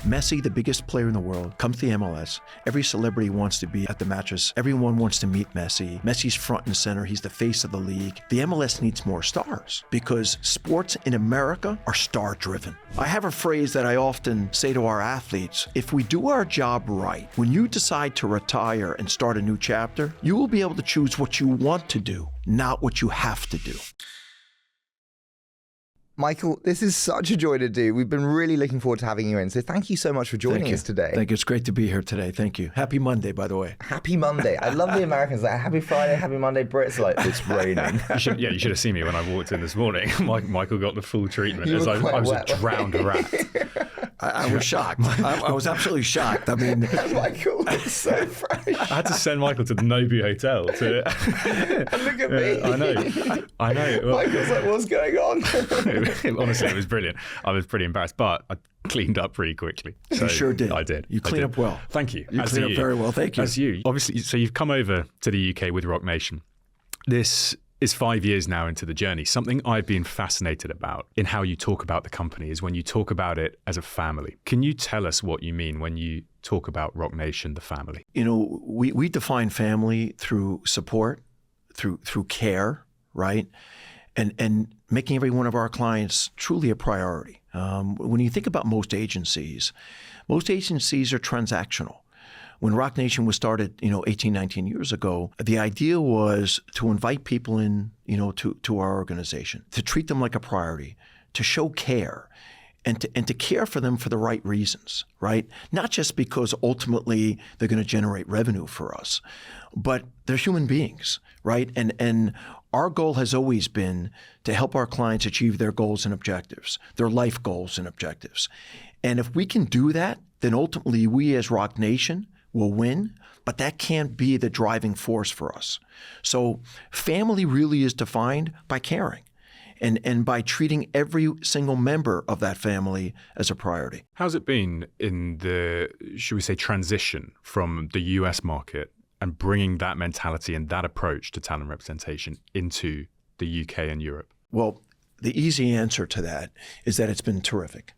Messi, the biggest player in the world, comes to the MLS. Every celebrity wants to be at the matches. Everyone wants to meet Messi. Messi's front and center. He's the face of the league. The MLS needs more stars because sports in America are star-driven. I have a phrase that I often say to our athletes: if we do our job right, when you decide to retire and start a new chapter, you will be able to choose what you want to do, not what you have to do. Michael, this is such a joy to do. We've been really looking forward to having you in. So thank you so much for joining us today. Thank you. It's great to be here today. Thank you. Happy Monday, by the way. Happy Monday. I love the Americans. Like, happy Friday, happy Monday. Brits like, it's raining. You should have seen me when I walked in this morning. Michael got the full treatment You as were I was quite a drowned rat. I was shocked. I was absolutely shocked. I mean, Michael looks so fresh. I had to send Michael to the Nobu Hotel to. And look at me. I know. Well, Michael's like, what's going on? honestly, it was brilliant. I was pretty embarrassed, but I cleaned up pretty quickly. You sure did. I did. You clean up well. Thank you. You clean up very well. Thank you. As you. Obviously, so you've come over to the UK with Roc Nation. This is 5 years now into the journey. Something I've been fascinated about in how you talk about the company is when you talk about it as a family. Can you tell us what you mean when you talk about Roc Nation, the family? You know, we define family through support, through care, right? And making every one of our clients truly a priority. When you think about most agencies are transactional. When Roc Nation was started, 18, 19 years ago, the idea was to invite people in, to our organization, to treat them like a priority, to show care, and to care for them for the right reasons, right? Not just because ultimately they're going to generate revenue for us, but they're human beings, right? And our goal has always been to help our clients achieve their goals and objectives, their life goals and objectives. And if we can do that, then ultimately we as Roc Nation will win, but that can't be the driving force for us. So family really is defined by caring and by treating every single member of that family as a priority. How's it been in the, should we say, transition from the US market and bringing that mentality and that approach to talent representation into the UK and Europe? Well, the easy answer to that is that it's been terrific.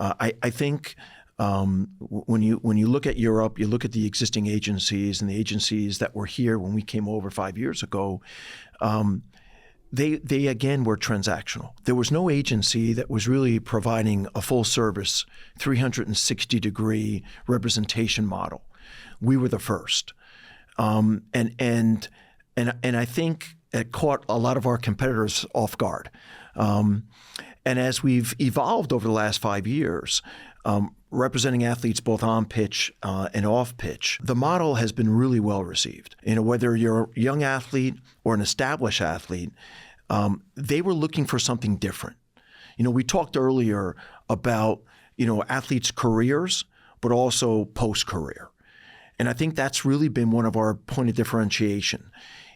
I think when you look at Europe, you look at the existing agencies and the agencies that were here when we came over 5 years ago, they again were transactional. There was no agency that was really providing a full service 360-degree representation model. We were the first. And I think it caught a lot of our competitors off guard. And as we've evolved over the last 5 years, representing athletes both on pitch and off pitch, the model has been really well received. Whether you're a young athlete or an established athlete, they were looking for something different. We talked earlier about, athletes' careers, but also post-career. And I think that's really been one of our point of differentiation,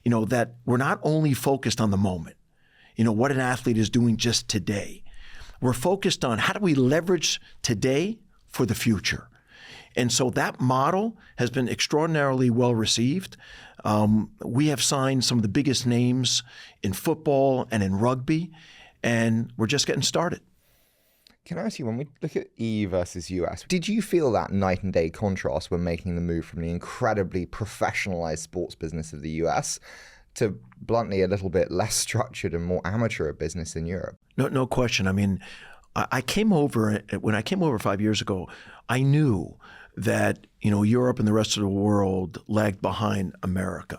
that we're not only focused on the moment, what an athlete is doing just today. We're focused on how do we leverage today for the future. And so that model has been extraordinarily well received. We have signed some of the biggest names in football and in rugby, and we're just getting started. Can I ask you, when we look at EU versus US, did you feel that night and day contrast when making the move from the incredibly professionalized sports business of the US to bluntly a little bit less structured and more amateur business in Europe? No question. I mean, when I came over 5 years ago, I knew that, Europe and the rest of the world lagged behind America,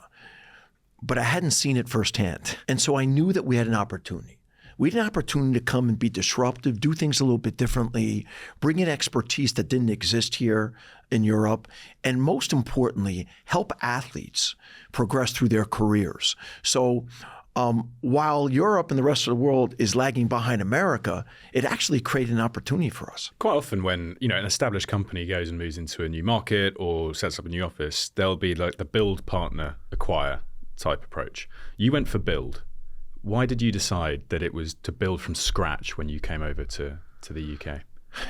but I hadn't seen it firsthand. And so I knew that we had an opportunity. We had an opportunity to come and be disruptive, do things a little bit differently, bring in expertise that didn't exist here in Europe, and most importantly, help athletes progress through their careers. So while Europe and the rest of the world is lagging behind America, it actually created an opportunity for us. Quite often when, an established company goes and moves into a new market or sets up a new office, there'll be like the build, partner, acquire type approach. You went for build. Why did you decide that it was to build from scratch when you came over to the UK?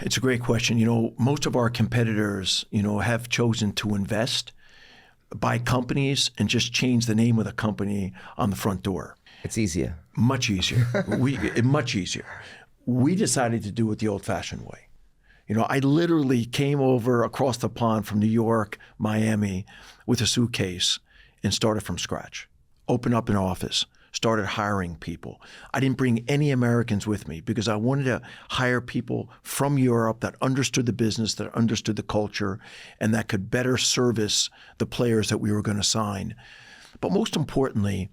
It's a great question. Most of our competitors, have chosen to invest, buy companies, and just change the name of the company on the front door. It's easier. Much easier. Much easier. We decided to do it the old-fashioned way. I literally came over across the pond from New York, Miami, with a suitcase and started from scratch. Opened up an office, started hiring people. I didn't bring any Americans with me because I wanted to hire people from Europe that understood the business, that understood the culture, and that could better service the players that we were going to sign. But most importantly,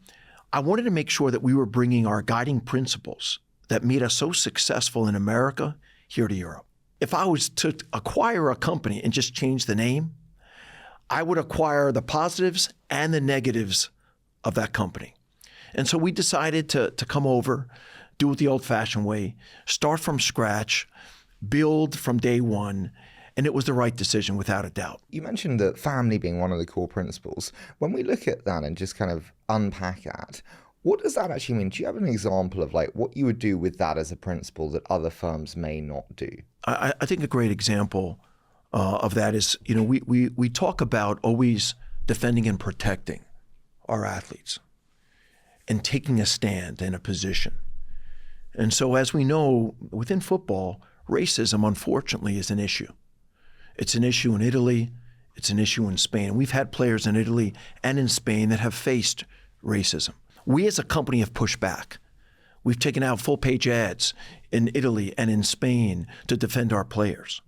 I wanted to make sure that we were bringing our guiding principles that made us so successful in America here to Europe. If I was to acquire a company and just change the name, I would acquire the positives and the negatives of that company. And so we decided to come over, do it the old-fashioned way, start from scratch, build from day one, and it was the right decision without a doubt. You mentioned that family being one of the core principles. When we look at that and just kind of unpack that, what does that actually mean? Do you have an example of like what you would do with that as a principle that other firms may not do? I think a great example of that is, we talk about always defending and protecting our athletes and taking a stand and a position. And so as we know, within football, racism, unfortunately, is an issue. It's an issue in Italy. It's an issue in Spain. We've had players in Italy and in Spain that have faced racism. We as a company have pushed back. We've taken out full-page ads in Italy and in Spain to defend our players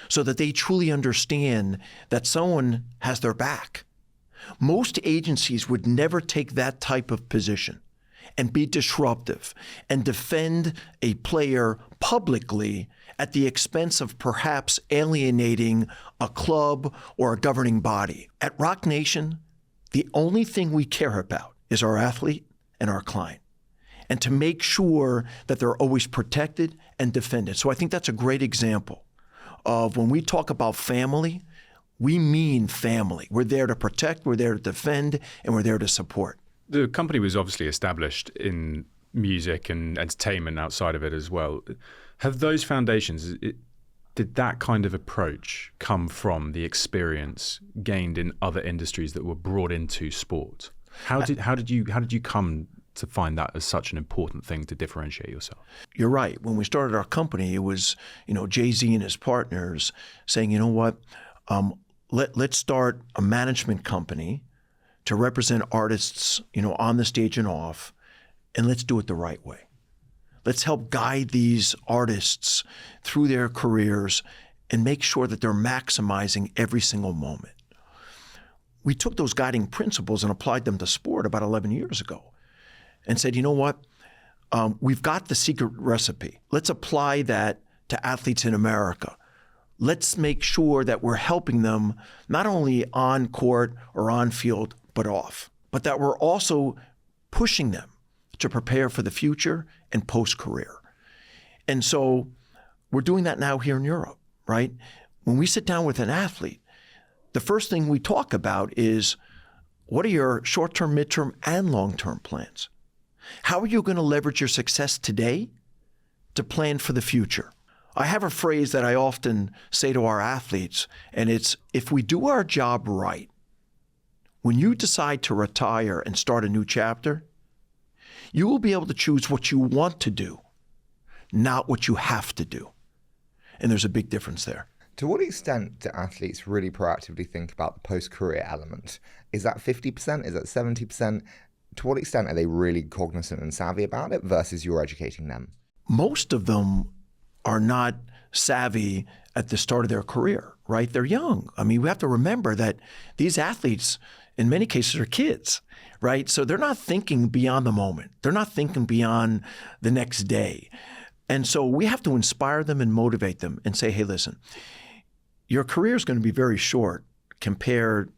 so that they truly understand that someone has their back. Most agencies would never take that type of position and be disruptive and defend a player publicly at the expense of perhaps alienating a club or a governing body. At Roc Nation, the only thing we care about is our athlete and our client, and to make sure that they're always protected and defended. So I think that's a great example of when we talk about family, we mean family. We're there to protect, we're there to defend, and we're there to support. The company was obviously established in music and entertainment outside of it as well. Have those foundations, did that kind of approach come from the experience gained in other industries that were brought into sport? How did you come to find that as such an important thing to differentiate yourself? You're right. When we started our company, it was, Jay-Z and his partners saying, you know what, let's start a management company to represent artists, on the stage and off, and let's do it the right way. Let's help guide these artists through their careers and make sure that they're maximizing every single moment. We took those guiding principles and applied them to sport about 11 years ago and said, you know what, we've got the secret recipe. Let's apply that to athletes in America. Let's make sure that we're helping them not only on court or on field, but off, but that we're also pushing them to prepare for the future and post-career. And so we're doing that now here in Europe, right? When we sit down with an athlete, the first thing we talk about is, what are your short-term, midterm, and long-term plans? How are you going to leverage your success today to plan for the future? I have a phrase that I often say to our athletes, and it's, if we do our job right, when you decide to retire and start a new chapter, you will be able to choose what you want to do, not what you have to do. And there's a big difference there. To what extent do athletes really proactively think about the post-career element? Is that 50%? Is that 70%? To what extent are they really cognizant and savvy about it versus you're educating them? Most of them are not savvy at the start of their career, right? They're young. I mean, we have to remember that these athletes, in many cases, are kids, right? So they're not thinking beyond the moment. They're not thinking beyond the next day. And so we have to inspire them and motivate them and say, hey, listen, your career is going to be very short compared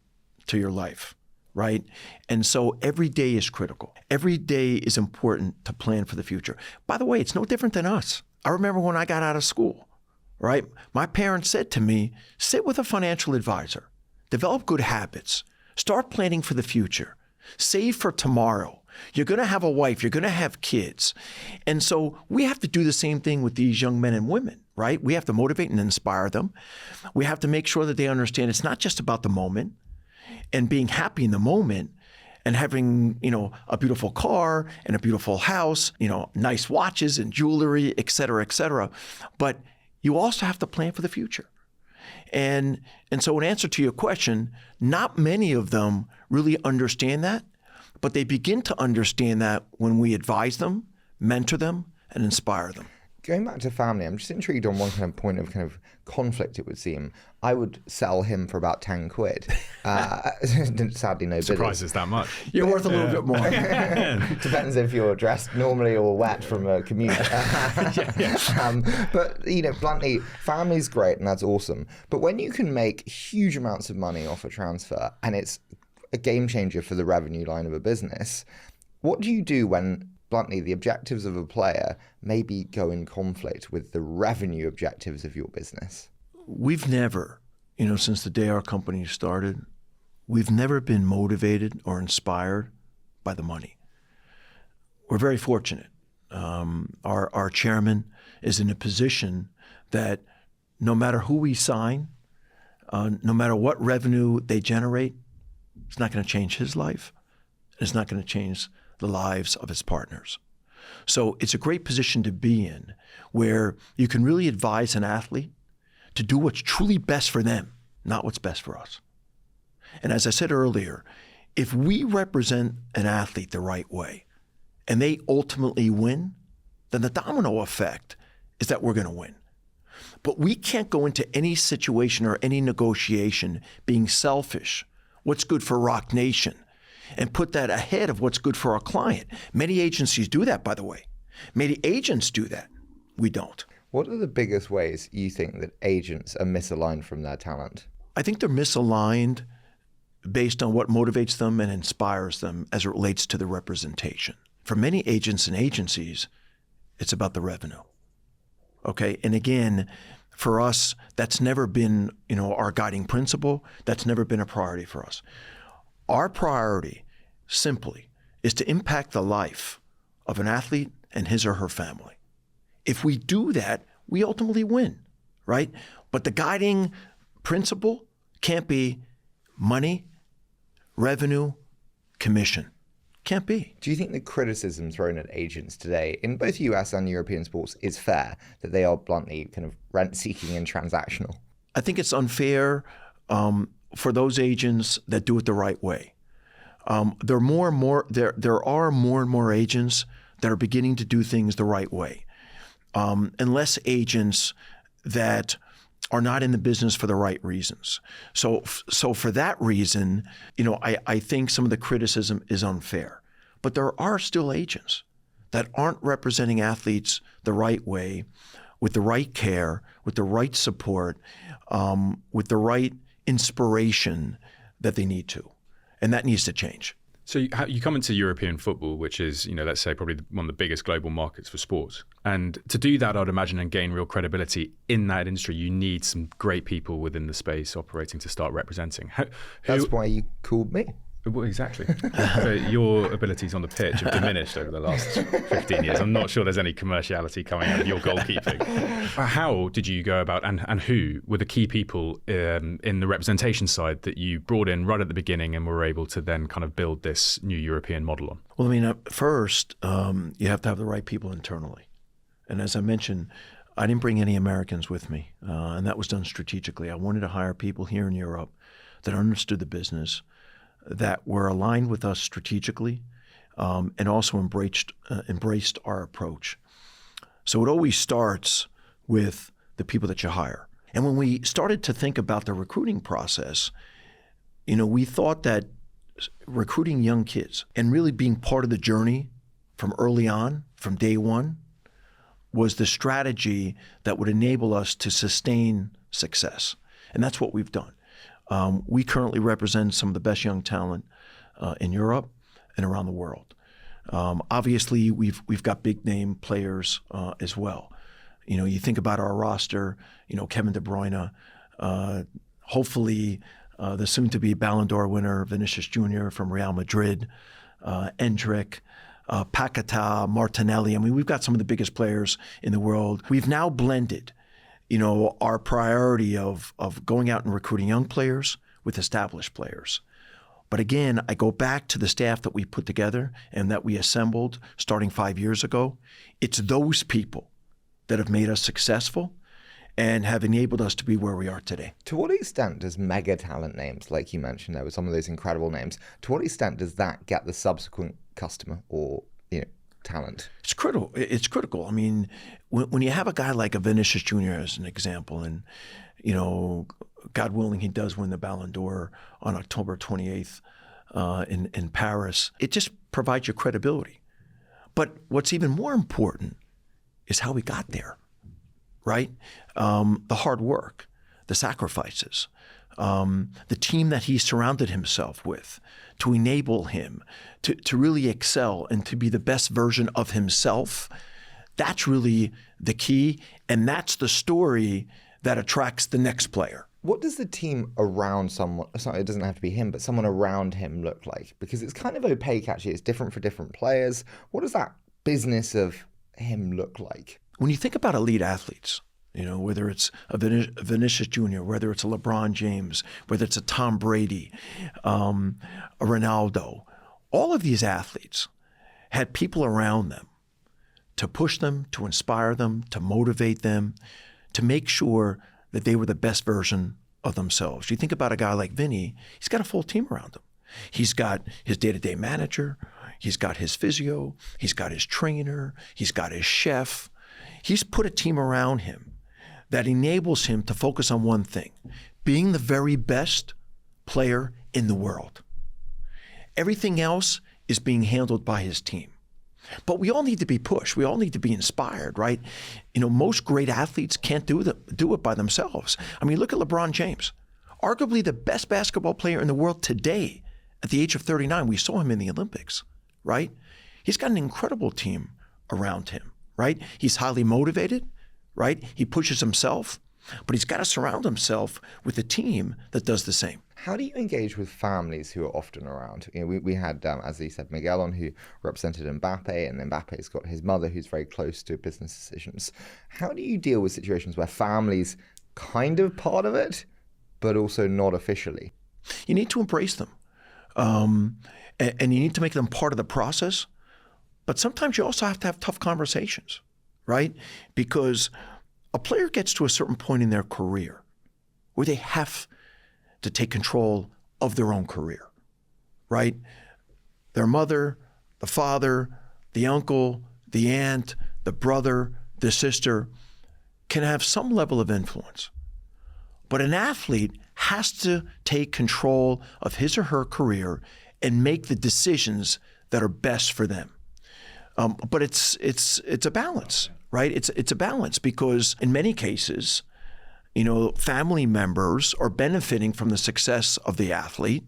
to your life, right? And so every day is critical. Every day is important to plan for the future. By the way, it's no different than us. I remember when I got out of school, right? My parents said to me, sit with a financial advisor, develop good habits, start planning for the future, save for tomorrow. You're going to have a wife, you're going to have kids. And so we have to do the same thing with these young men and women, right? We have to motivate and inspire them. We have to make sure that they understand it's not just about the moment and being happy in the moment and having, a beautiful car and a beautiful house, nice watches and jewelry, et cetera, but you also have to plan for the future. And so in answer to your question, not many of them really understand that, but they begin to understand that when we advise them, mentor them, and inspire them. Going back to family, I'm just intrigued on one kind of point of kind of conflict, it would seem. I would sell him for about 10 quid. Sadly, no bidders. Surprises that much. You're worth a little bit more. Depends if you're dressed normally or wet from a commute. But, bluntly, family's great and that's awesome. But when you can make huge amounts of money off a transfer and it's a game changer for the revenue line of a business, what do you do when, bluntly, the objectives of a player maybe go in conflict with the revenue objectives of your business? We've never, since the day our company started, we've never been motivated or inspired by the money. We're very fortunate. Our chairman is in a position that no matter who we sign, no matter what revenue they generate, it's not going to change his life. It's not going to change the lives of his partners. So it's a great position to be in where you can really advise an athlete to do what's truly best for them, not what's best for us. And as I said earlier, if we represent an athlete the right way and they ultimately win, then the domino effect is that we're going to win. But we can't go into any situation or any negotiation being selfish, what's good for Roc Nation, and put that ahead of what's good for our client. Many agencies do that, by the way. Many agents do that. We don't. What are the biggest ways you think that agents are misaligned from their talent? I think they're misaligned based on what motivates them and inspires them as it relates to the representation. For many agents and agencies, it's about the revenue. Okay, and again, for us, that's never been, our guiding principle. That's never been a priority for us. Our priority, simply, is to impact the life of an athlete and his or her family. If we do that, we ultimately win, right? But the guiding principle can't be money, revenue, commission. Can't be. Do you think the criticism thrown at agents today in both US and European sports is fair, that they are bluntly kind of rent-seeking and transactional? I think it's unfair for those agents that do it the right way. There are more and more agents that are beginning to do things the right way, and less agents that are not in the business for the right reasons. So for that reason, I think some of the criticism is unfair. But there are still agents that aren't representing athletes the right way, with the right care, with the right support, with the right inspiration that they need to. And that needs to change. So you come into European football, which is, let's say probably one of the biggest global markets for sports. And to do that, I'd imagine, and gain real credibility in that industry, you need some great people within the space operating to start representing. That's why you called me. Well, exactly. But your abilities on the pitch have diminished over the last 15 years. I'm not sure there's any commerciality coming out of your goalkeeping. How did you go about, and who were the key people in the representation side that you brought in right at the beginning and were able to then kind of build this new European model on? Well, first, you have to have the right people internally. And as I mentioned, I didn't bring any Americans with me, and that was done strategically. I wanted to hire people here in Europe that understood the business, that were aligned with us strategically, and also embraced our approach. So it always starts with the people that you hire. And when we started to think about the recruiting process, we thought that recruiting young kids and really being part of the journey from early on, from day one, was the strategy that would enable us to sustain success. And that's what we've done. We currently represent some of the best young talent in Europe and around the world. Obviously, we've got big name players as well. You think about our roster. Kevin De Bruyne, hopefully the soon-to-be Ballon d'Or winner Vinicius Jr. from Real Madrid, Endrick, Paquetá, Martinelli. We've got some of the biggest players in the world. We've now blended our priority of going out and recruiting young players with established players. But again, I go back to the staff that we put together and that we assembled starting 5 years ago. It's those people that have made us successful. and have enabled us to be where we are today. To what extent does mega talent names, like you mentioned, there were some of those incredible names, to what extent does that get the subsequent customer or talent? It's critical. It's critical. I mean, when you have a guy like a Vinicius Jr. as an example, and God willing, he does win the Ballon d'Or on October 28th in Paris, it just provides you credibility. But what's even more important is how we got there, right? The hard work, the sacrifices, the team that he surrounded himself with to enable him to really excel and to be the best version of himself. That's really the key, and that's the story that attracts the next player. What does the team around someone, sorry, it doesn't have to be him, but someone around him look like? Because it's kind of opaque, actually. It's different for different players. What does that business of him look like? When you think about elite athletes, whether it's a Vinicius Jr., whether it's a LeBron James, whether it's a Tom Brady, a Ronaldo, all of these athletes had people around them to push them, to inspire them, to motivate them, to make sure that they were the best version of themselves. You think about a guy like Vini, he's got a full team around him. He's got his day-to-day manager, he's got his physio, he's got his trainer, he's got his chef. He's put a team around him that enables him to focus on one thing, being the very best player in the world. Everything else is being handled by his team. But we all need to be pushed. We all need to be inspired, right? Most great athletes can't do it by themselves. I mean, look at LeBron James, arguably the best basketball player in the world today at the age of 39. We saw him in the Olympics, right? He's got an incredible team around him, right? He's highly motivated, right? He pushes himself, but he's got to surround himself with a team that does the same. How do you engage with families who are often around? We had, as he said, Miguel on, who represented Mbappe, and Mbappe's got his mother who's very close to business decisions. How do you deal with situations where families kind of part of it, but also not officially? You need to embrace them, and you need to make them part of the process. But sometimes you also have to have tough conversations, right? Because a player gets to a certain point in their career where they have to take control of their own career, right? Their mother, the father, the uncle, the aunt, the brother, the sister can have some level of influence. But an athlete has to take control of his or her career and make the decisions that are best for them. But it's a balance, right? It's a balance because in many cases, family members are benefiting from the success of the athlete.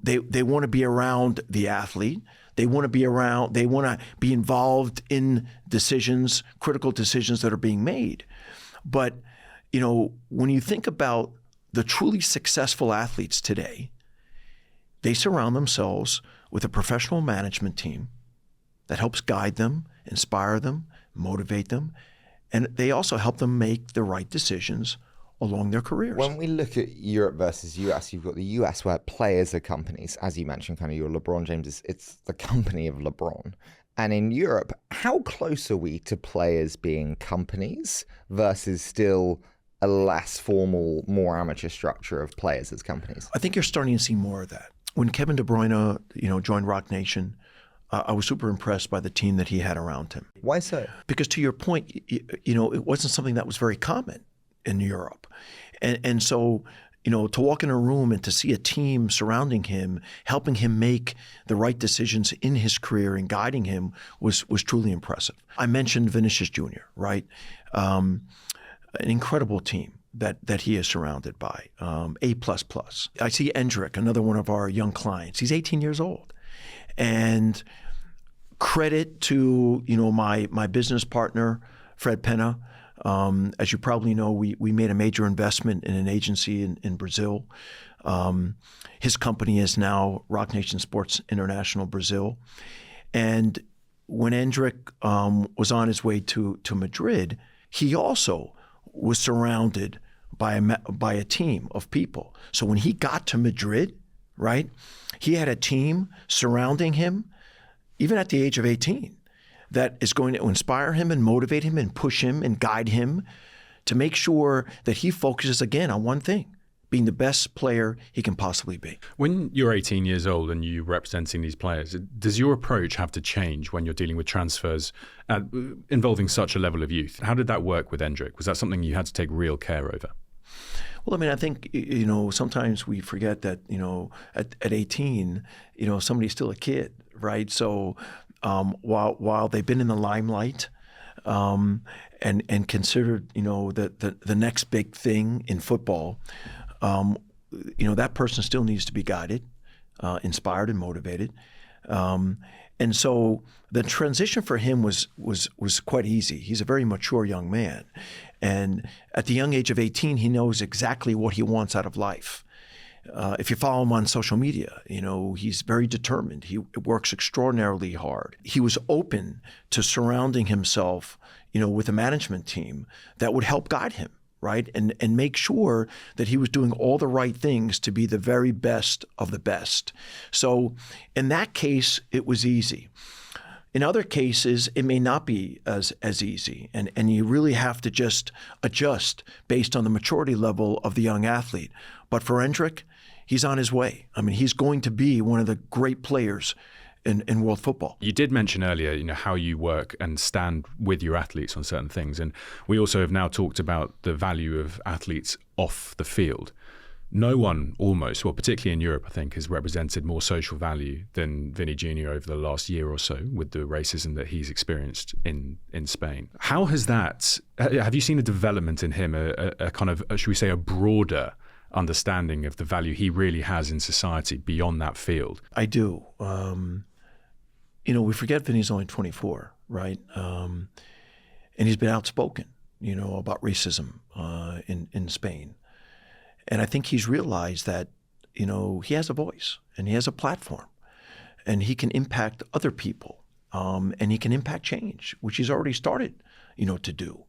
They want to be around the athlete. They want to be involved in decisions, critical decisions that are being made. But, when you think about the truly successful athletes today, they surround themselves with a professional management team that helps guide them, inspire them, motivate them, and they also help them make the right decisions along their careers. When we look at Europe versus US, you've got the US where players are companies. As you mentioned, kind of your LeBron James, it's the company of LeBron. And in Europe, how close are we to players being companies versus still a less formal, more amateur structure of players as companies? I think you're starting to see more of that. When Kevin De Bruyne, joined Roc Nation, I was super impressed by the team that he had around him. Why so? Because to your point, it wasn't something that was very common in Europe. And so, to walk in a room and to see a team surrounding him, helping him make the right decisions in his career and guiding him was truly impressive. I mentioned Vinicius Jr., right? An incredible team that he is surrounded by, A++. I see Endrick, another one of our young clients. He's 18 years old. And credit to my business partner, Fred Penna. As you probably know, we made a major investment in an agency in Brazil. His company is now Roc Nation Sports International Brazil. And when Endrick was on his way to Madrid, he also was surrounded by a team of people. So when he got to Madrid, right, he had a team surrounding him, even at the age of 18, that is going to inspire him and motivate him and push him and guide him to make sure that he focuses again on one thing, being the best player he can possibly be. When you're 18 years old and you're representing these players, does your approach have to change when you're dealing with transfers involving such a level of youth? How did that work with Endrick? Was that something you had to take real care over? Well, I mean, I think, sometimes we forget that, at 18, somebody's still a kid, right? So while they've been in the limelight and considered, the next big thing in football, that person still needs to be guided, inspired and motivated. And so the transition for him was quite easy. He's a very mature young man. And at the young age of 18, he knows exactly what he wants out of life. If you follow him on social media, he's very determined. He works extraordinarily hard. He was open to surrounding himself, with a management team that would help guide him, right? And make sure that he was doing all the right things to be the very best of the best. So in that case, it was easy. In other cases, it may not be as easy, and you really have to just adjust based on the maturity level of the young athlete. But for Endrick, he's on his way. I mean, he's going to be one of the great players in world football. You did mention earlier, how you work and stand with your athletes on certain things, and we also have now talked about the value of athletes off the field. No one almost, well, particularly in Europe, I think, has represented more social value than Vini Jr. over the last year or so with the racism that he's experienced in Spain. How has that, have you seen a development in him, a kind of, should we say, a broader understanding of the value he really has in society beyond that field? I do. We forget Vini's only 24, right? And he's been outspoken, about racism in Spain. And I think he's realized that, he has a voice and he has a platform and he can impact other people and he can impact change, which he's already started, to do.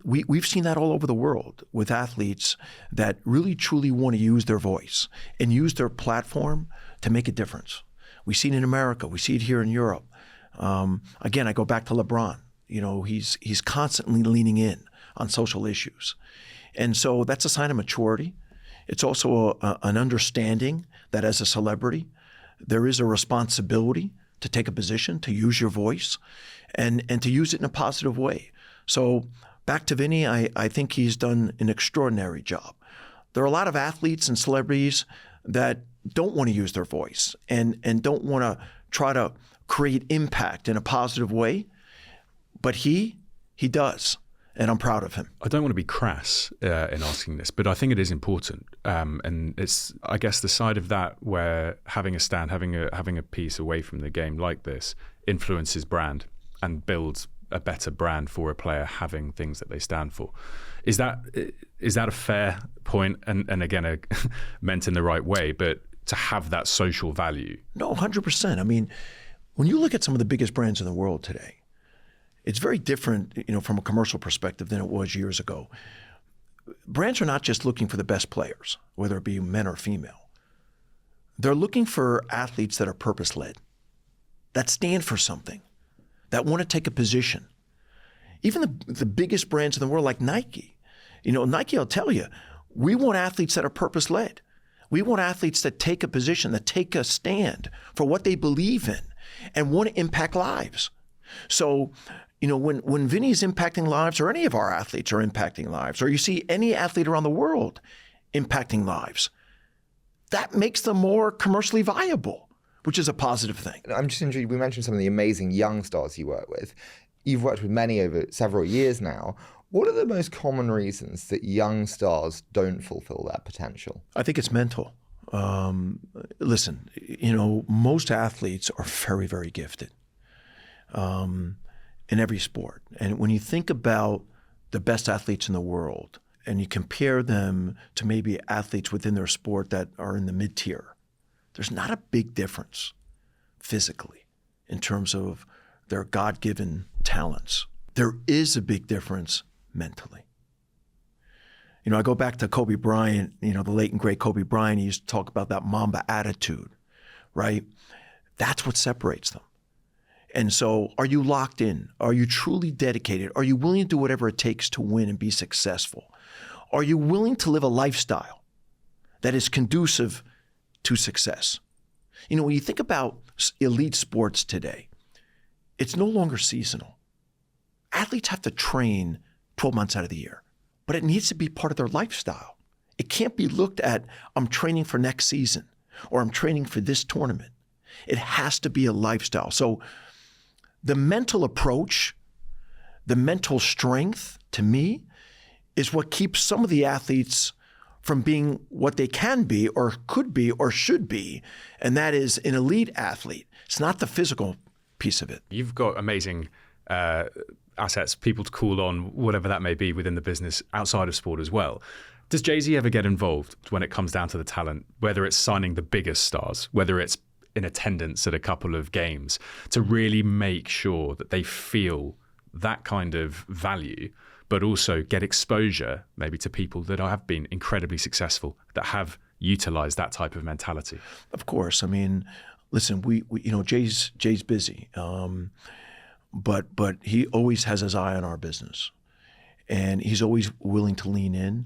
We've seen that all over the world with athletes that really, truly want to use their voice and use their platform to make a difference. We see it in America. We see it here in Europe. Again, I go back to LeBron. He's constantly leaning in on social issues. And so that's a sign of maturity. It's also an understanding that as a celebrity, there is a responsibility to take a position, to use your voice, and to use it in a positive way. So back to Vini, I think he's done an extraordinary job. There are a lot of athletes and celebrities that don't want to use their voice and don't want to try to create impact in a positive way, but he does. And I'm proud of him. I don't want to be crass in asking this, but I think it is important. And it's, I guess, the side of that where having a stand, having a piece away from the game like this influences brand and builds a better brand for a player having things that they stand for. Is that a fair point? And again, meant in the right way, but to have that social value? No, 100%. I mean, when you look at some of the biggest brands in the world today, it's very different, from a commercial perspective than it was years ago. Brands are not just looking for the best players, whether it be men or female. They're looking for athletes that are purpose-led, that stand for something, that want to take a position. Even the biggest brands in the world, like Nike. Nike will tell you, we want athletes that are purpose-led. We want athletes that take a position, that take a stand for what they believe in and want to impact lives. So, when Vini's impacting lives, or any of our athletes are impacting lives, or you see any athlete around the world impacting lives, that makes them more commercially viable, which is a positive thing. I'm just intrigued. We mentioned some of the amazing young stars you work with. You've worked with many over several years now. What are the most common reasons that young stars don't fulfill their potential? I think it's mental. Listen, most athletes are very, very gifted. In every sport. And when you think about the best athletes in the world and you compare them to maybe athletes within their sport that are in the mid-tier, there's not a big difference physically in terms of their God-given talents. There is a big difference mentally. I go back to Kobe Bryant, the late and great Kobe Bryant. He used to talk about that Mamba attitude, right? That's what separates them. And so are you locked in? Are you truly dedicated? Are you willing to do whatever it takes to win and be successful? Are you willing to live a lifestyle that is conducive to success? You know, when you think about elite sports today, it's no longer seasonal. Athletes have to train 12 months out of the year, but it needs to be part of their lifestyle. It can't be looked at, I'm training for next season or I'm training for this tournament. It has to be a lifestyle. So the mental approach, the mental strength, to me, is what keeps some of the athletes from being what they can be or could be or should be, and that is an elite athlete. It's not the physical piece of it. You've got amazing assets, people to call on, whatever that may be within the business outside of sport as well. Does Jay-Z ever get involved when it comes down to the talent, whether it's signing the biggest stars, whether it's in attendance at a couple of games, to really make sure that they feel that kind of value, but also get exposure maybe to people that have been incredibly successful, that have utilized that type of mentality? Of course. I mean, listen, we you know, Jay's busy, but he always has his eye on our business, and he's always willing to lean in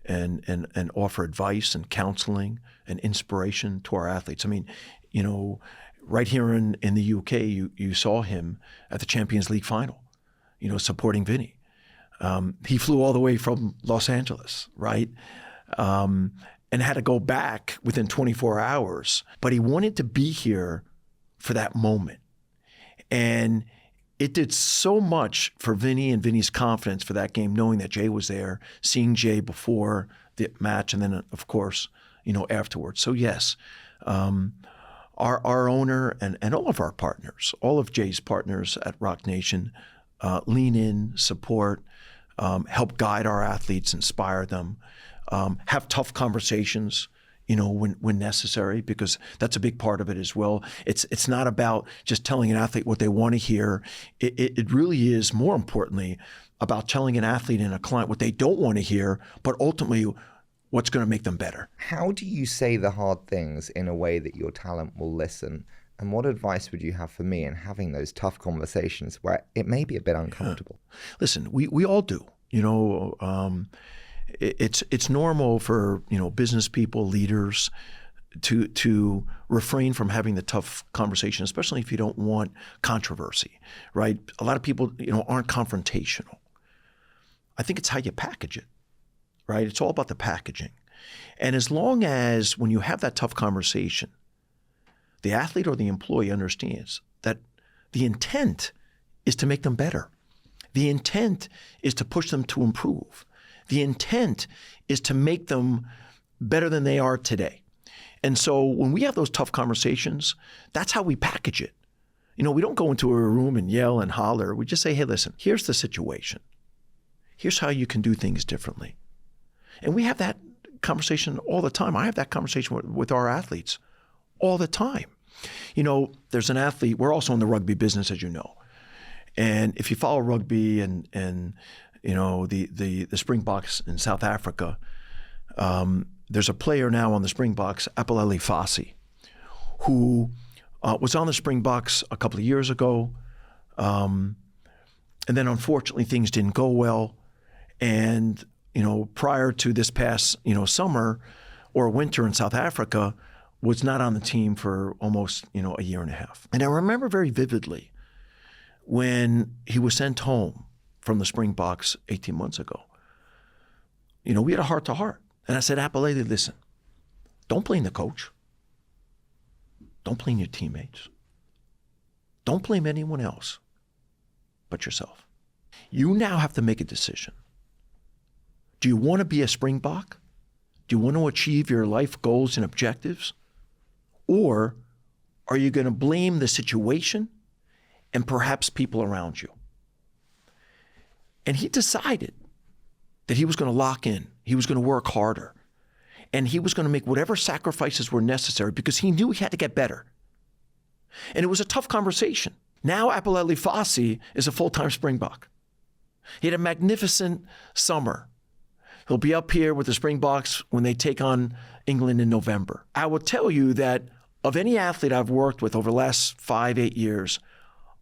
and offer advice and counseling and inspiration to our athletes. I mean, you know, right here in the UK, you saw him at the Champions League final, you know, supporting Vini. He flew all the way from Los Angeles, right? And had to go back within 24 hours. But he wanted to be here for that moment. And it did so much for Vini and Vini's confidence for that game, knowing that Jay was there, seeing Jay before the match, and then, of course, you know, afterwards. So, yes, our owner and all of our partners, all of Jay's partners at Roc Nation, lean in, support, help guide our athletes, inspire them, have tough conversations, you know, when necessary, because that's a big part of it as well. It's not about just telling an athlete what they want to hear. It really is, more importantly, about telling an athlete and a client what they don't want to hear, but ultimately what's going to make them better. How do you say the hard things in a way that your talent will listen? And what advice would you have for me in having those tough conversations where it may be a bit uncomfortable? Listen, we all do. You know, it's normal for, you know, business people, leaders, to refrain from having the tough conversation, especially if you don't want controversy, right? A lot of people, you know, aren't confrontational. I think it's how you package it, right? It's all about the packaging. And as long as when you have that tough conversation, the athlete or the employee understands that the intent is to make them better. The intent is to push them to improve. The intent is to make them better than they are today. And so when we have those tough conversations, that's how we package it. You know, we don't go into a room and yell and holler. We just say, hey, listen, here's the situation. Here's how you can do things differently. And we have that conversation all the time. I have that conversation with our athletes all the time. You know, there's an athlete, we're also in the rugby business, as you know. And if you follow rugby and you know, the Springboks in South Africa, there's a player now on the Springboks, Apalele Fassi, who was on the Springboks a couple of years ago. And then unfortunately things didn't go well. And, you know, prior to this past, you know, summer or winter in South Africa, was not on the team for almost, you know, a year and a half. And I remember very vividly when he was sent home from the Springboks 18 months ago. You know, we had a heart-to-heart. And I said, Apalele, listen, don't blame the coach. Don't blame your teammates. Don't blame anyone else but yourself. You now have to make a decision. Do you want to be a Springbok? Do you want to achieve your life goals and objectives? Or are you going to blame the situation and perhaps people around you? And he decided that he was going to lock in. He was going to work harder. And he was going to make whatever sacrifices were necessary because he knew he had to get better. And it was a tough conversation. Now Apalele Fassi is a full-time Springbok. He had a magnificent summer. He'll be up here with the Springboks when they take on England in November. I will tell you that of any athlete I've worked with over the last 5-8 years,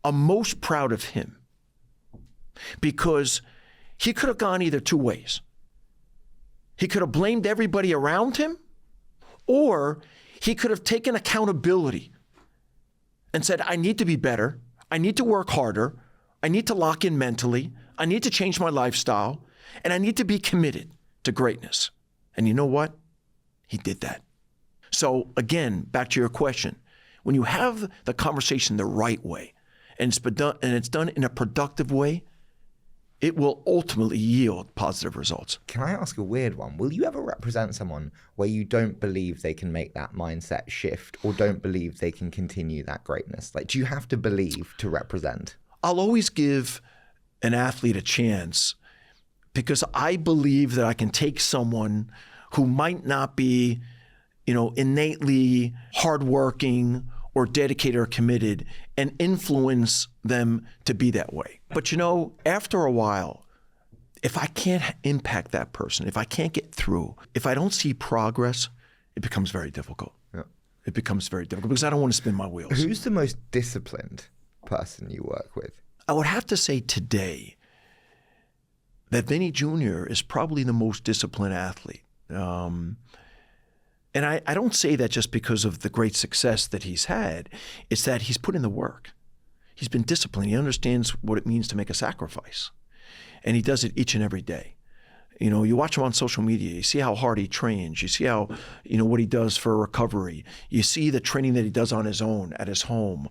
I'm most proud of him because he could have gone either two ways. He could have blamed everybody around him, or he could have taken accountability and said, I need to be better. I need to work harder. I need to lock in mentally. I need to change my lifestyle. And I need to be committed to greatness. And you know what? He did that. So again, back to your question, when you have the conversation the right way, and it's done in a productive way, it will ultimately yield positive results. Can I ask a weird one? Will you ever represent someone where you don't believe they can make that mindset shift or don't believe they can continue that greatness? Like, do you have to believe to represent? I'll always give an athlete a chance because I believe that I can take someone who might not be, innately hardworking or dedicated or committed and influence them to be that way. But after a while, if I can't impact that person, if I can't get through, if I don't see progress, it becomes very difficult. Yeah. It becomes very difficult because I don't want to spin my wheels. Who's the most disciplined person you work with? I would have to say today that Vini Jr. is probably the most disciplined athlete. And I don't say that just because of the great success that he's had. It's that he's put in the work. He's been disciplined. He understands what it means to make a sacrifice. And he does it each and every day. You watch him on social media. You see how hard he trains. You see how, what he does for recovery. You see the training that he does on his own at his home.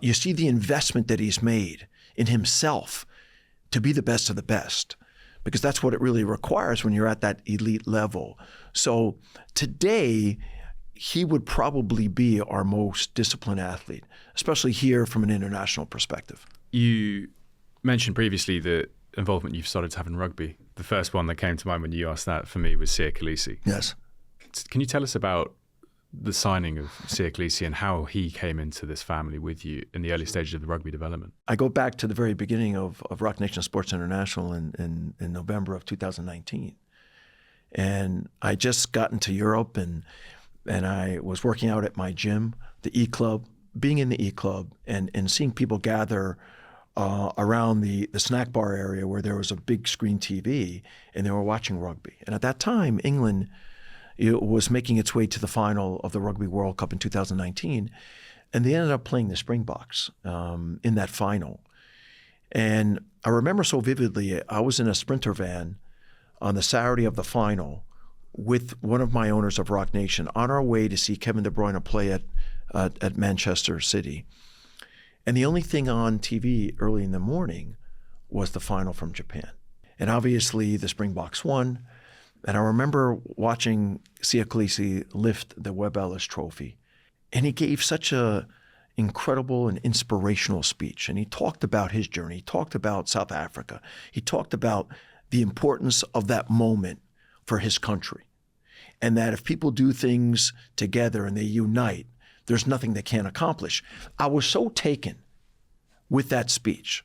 You see the investment that he's made in himself to be the best of the best, because that's what it really requires when you're at that elite level. So today, he would probably be our most disciplined athlete, especially here from an international perspective. You mentioned previously the involvement you've started to have in rugby. The first one that came to mind when you asked that for me was Kolisi. Yes. Can you tell us about the signing of Kolisi and how he came into this family with you in the early stages of the rugby development? I go back to the very beginning of Roc Nation Sports International in November of 2019. And I just got into Europe and I was working out at my gym, the E-Club, being in the E-Club and seeing people gather around the snack bar area where there was a big screen TV and they were watching rugby. And at that time, England was making its way to the final of the Rugby World Cup in 2019. And they ended up playing the Springboks in that final. And I remember so vividly, I was in a Sprinter van on the Saturday of the final with one of my owners of Roc Nation on our way to see Kevin De Bruyne play at Manchester City. And the only thing on TV early in the morning was the final from Japan. And obviously the Springboks won. And I remember watching Kolisi lift the Webb Ellis Trophy. And he gave such a incredible and inspirational speech. And he talked about his journey. He talked about South Africa. He talked about the importance of that moment for his country. And that if people do things together and they unite, there's nothing they can't accomplish. I was so taken with that speech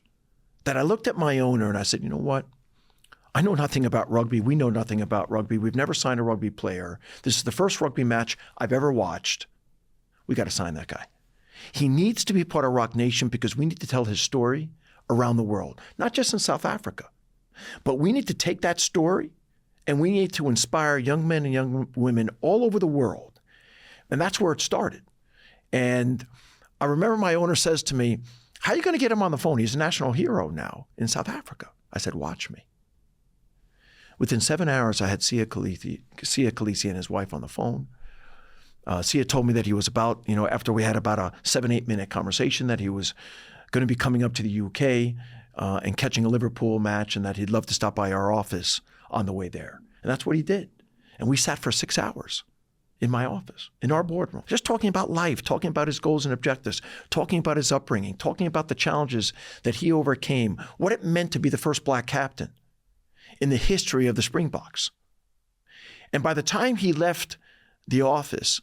that I looked at my owner and I said, you know what? I know nothing about rugby. We know nothing about rugby. We've never signed a rugby player. This is the first rugby match I've ever watched. We got to sign that guy. He needs to be part of Roc Nation because we need to tell his story around the world, not just in South Africa. But we need to take that story and we need to inspire young men and young women all over the world. And that's where it started. And I remember my owner says to me, how are you going to get him on the phone? He's a national hero now in South Africa. I said, watch me. Within 7 hours, I had Kolisi and his wife on the phone. Sia told me that he was about, after we had about a 7-8 minute conversation, that he was going to be coming up to the UK and catching a Liverpool match and that he'd love to stop by our office on the way there. And that's what he did. And we sat for 6 hours in my office, in our boardroom, just talking about life, talking about his goals and objectives, talking about his upbringing, talking about the challenges that he overcame, what it meant to be the first black captain in the history of the Springboks. And by the time he left the office,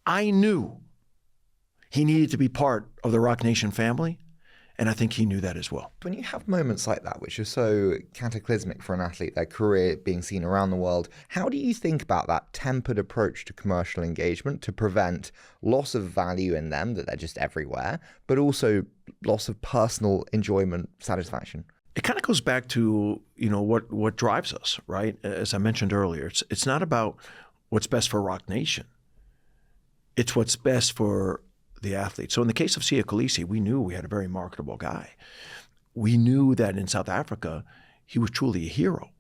I knew he needed to be part of the Roc Nation family. And I think he knew that as well. When you have moments like that, which are so cataclysmic for an athlete, their career being seen around the world, how do you think about that tempered approach to commercial engagement to prevent loss of value in them, that they're just everywhere, but also loss of personal enjoyment, satisfaction? It kind of goes back to, what drives us, right? As I mentioned earlier, it's not about what's best for Roc Nation. It's what's best for the athlete. So in the case of Siya Kolisi, we knew we had a very marketable guy. We knew that in South Africa, he was truly a hero.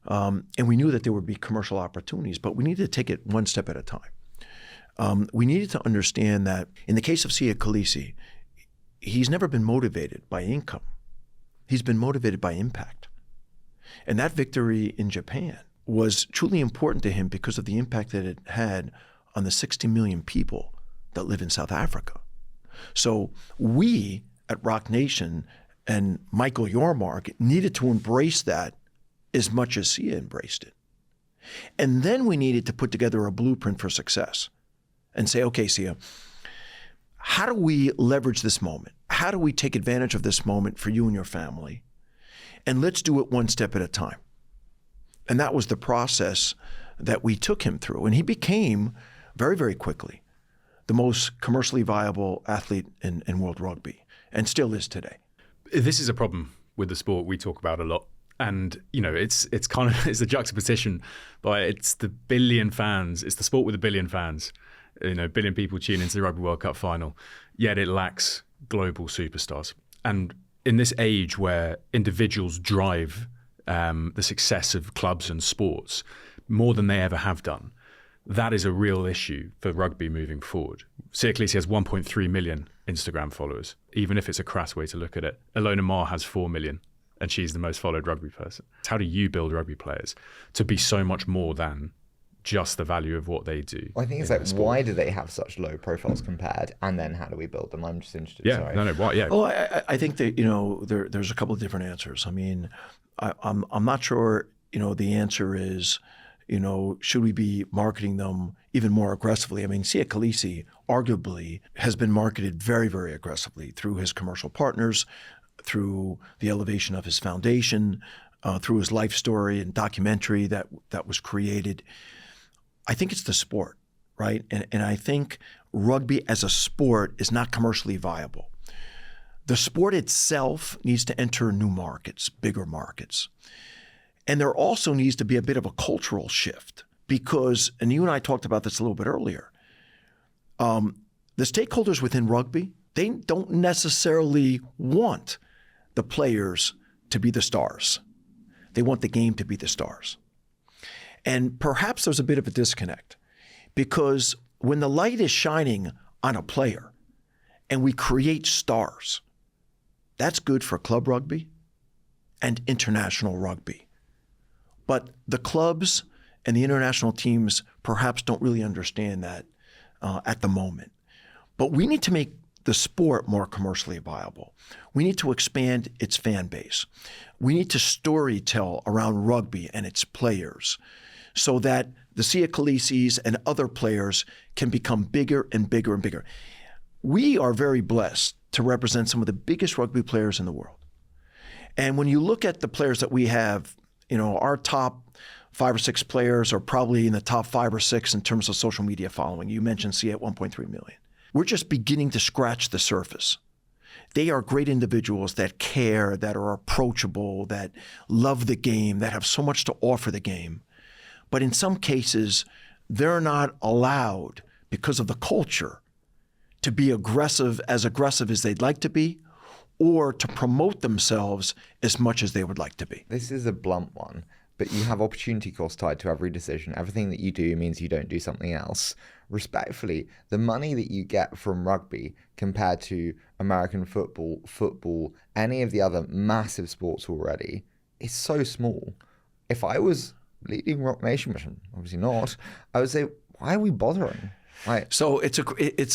And we knew that there would be commercial opportunities, but we needed to take it one step at a time. We needed to understand that in the case of Siya Kolisi, he's never been motivated by income. He's been motivated by impact. And that victory in Japan was truly important to him because of the impact that it had on the 60 million people that live in South Africa. So we at Roc Nation and Michael Yormark needed to embrace that as much as Siya embraced it. And then we needed to put together a blueprint for success and say, okay, Siya, how do we leverage this moment? How do we take advantage of this moment for you and your family? And let's do it one step at a time. And that was the process that we took him through. And he became very, very quickly the most commercially viable athlete in world rugby, and still is today. This is a problem with the sport we talk about a lot. And, it's kind of, it's a juxtaposition by it's the billion fans, it's the sport with a billion fans, billion people tune into the Rugby World Cup final, yet it lacks global superstars. And in this age where individuals drive the success of clubs and sports more than they ever have done, that is a real issue for rugby moving forward. Siya Kolisi has 1.3 million Instagram followers, even if it's a crass way to look at it. Ilona Maher has 4 million, and she's the most followed rugby person. How do you build rugby players to be so much more than just the value of what they do? Well, I think it's like, why do they have such low profiles compared? And then how do we build them? I'm just interested. Yeah, Sorry. why? Yeah. Well, I think that, there's a couple of different answers. I mean, I'm not sure, the answer is, should we be marketing them even more aggressively? I mean, Siya Kolisi arguably has been marketed very, very aggressively through his commercial partners, through the elevation of his foundation, through his life story and documentary that was created. I think it's the sport, right? And I think rugby as a sport is not commercially viable. The sport itself needs to enter new markets, bigger markets. And there also needs to be a bit of a cultural shift because, and you and I talked about this a little bit earlier, the stakeholders within rugby, they don't necessarily want the players to be the stars. They want the game to be the stars. And perhaps there's a bit of a disconnect because when the light is shining on a player and we create stars, that's good for club rugby and international rugby. But the clubs and the international teams perhaps don't really understand that at the moment. But we need to make the sport more commercially viable. We need to expand its fan base. We need to story tell around rugby and its players so that the Siya Kolisis and other players can become bigger and bigger and bigger. We are very blessed to represent some of the biggest rugby players in the world. And when you look at the players that we have, our top 5 or 6 players are probably in the top 5 or 6 in terms of social media following. You mentioned Siya at 1.3 million. We're just beginning to scratch the surface. They are great individuals that care, that are approachable, that love the game, that have so much to offer the game. But in some cases, they're not allowed because of the culture to be aggressive as they'd like to be, or to promote themselves as much as they would like to be. This is a blunt one, but you have opportunity cost tied to every decision. Everything that you do means you don't do something else. Respectfully, the money that you get from rugby compared to American football, any of the other massive sports already, is so small. If I was leading Roc Nation, which I'm obviously not, I would say, why are we bothering? Right. So it's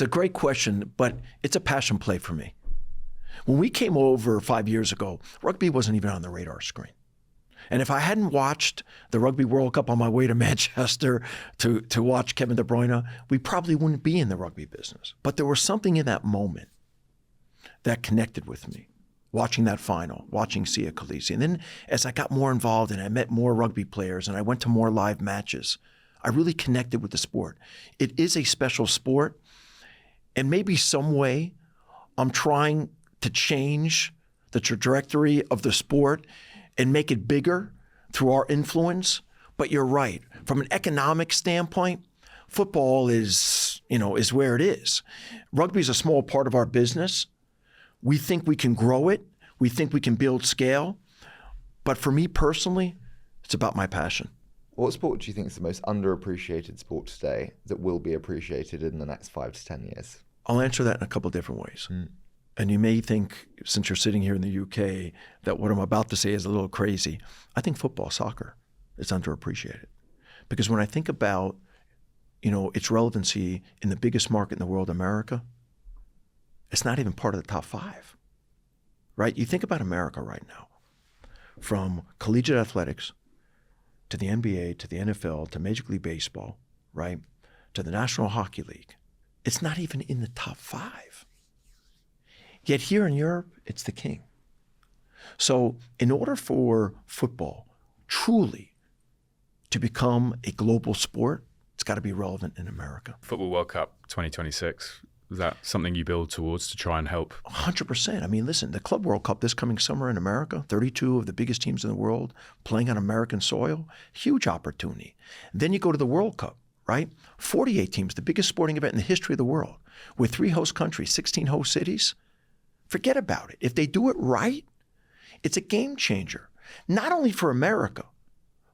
a great question, but it's a passion play for me. When we came over 5 years ago, rugby wasn't even on the radar screen. And if I hadn't watched the Rugby World Cup on my way to Manchester to watch Kevin De Bruyne, we probably wouldn't be in the rugby business. But there was something in that moment that connected with me. watching that final, watching Sia Kolisi. And then as I got more involved and I met more rugby players and I went to more live matches, I really connected with the sport. It is a special sport, and maybe some way I'm trying to change the trajectory of the sport and make it bigger through our influence. But you're right. From an economic standpoint, football is where it is. Rugby is a small part of our business. We think we can grow it. We think we can build scale. But for me personally, it's about my passion. What sport do you think is the most underappreciated sport today that will be appreciated in the next 5 to 10 years? I'll answer that in a couple of different ways. And you may think, since you're sitting here in the UK, that what I'm about to say is a little crazy. I think football, soccer, is underappreciated. Because when I think about, its relevancy in the biggest market in the world, America, it's not even part of the top 5, right? You think about America right now, from collegiate athletics to the NBA, to the NFL, to Major League Baseball, right, to the National Hockey League. It's not even in the top 5. Yet here in Europe, it's the king. So in order for football truly to become a global sport, it's got to be relevant in America. Football World Cup 2026, is that something you build towards to try and help? 100%. I mean, listen, the Club World Cup this coming summer in America, 32 of the biggest teams in the world playing on American soil, huge opportunity. Then you go to the World Cup, right? 48 teams, the biggest sporting event in the history of the world, with 3 host countries, 16 host cities. Forget about it. If they do it right, it's a game changer, not only for America,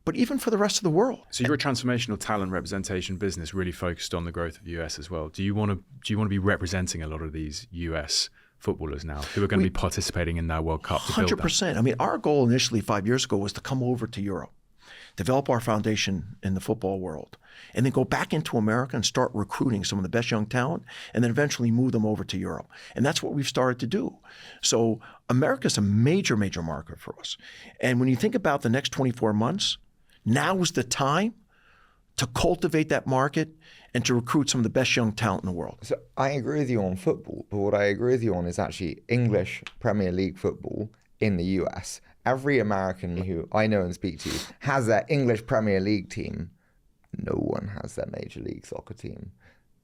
but even for the rest of the world. So you're a transformational talent representation business really focused on the growth of the US as well. Do you want to be representing a lot of these US footballers now who are going to be participating in that World Cup to build that? 100%. I mean, our goal initially 5 years ago was to come over to Europe, develop our foundation in the football world, and then go back into America and start recruiting some of the best young talent, and then eventually move them over to Europe. And that's what we've started to do. So America's a major, major market for us. And when you think about the next 24 months, now is the time to cultivate that market and to recruit some of the best young talent in the world. So I agree with you on football, but what I agree with you on is actually English Premier League football in the US. Every American who I know and speak to has their English Premier League team. No one has their Major League Soccer team.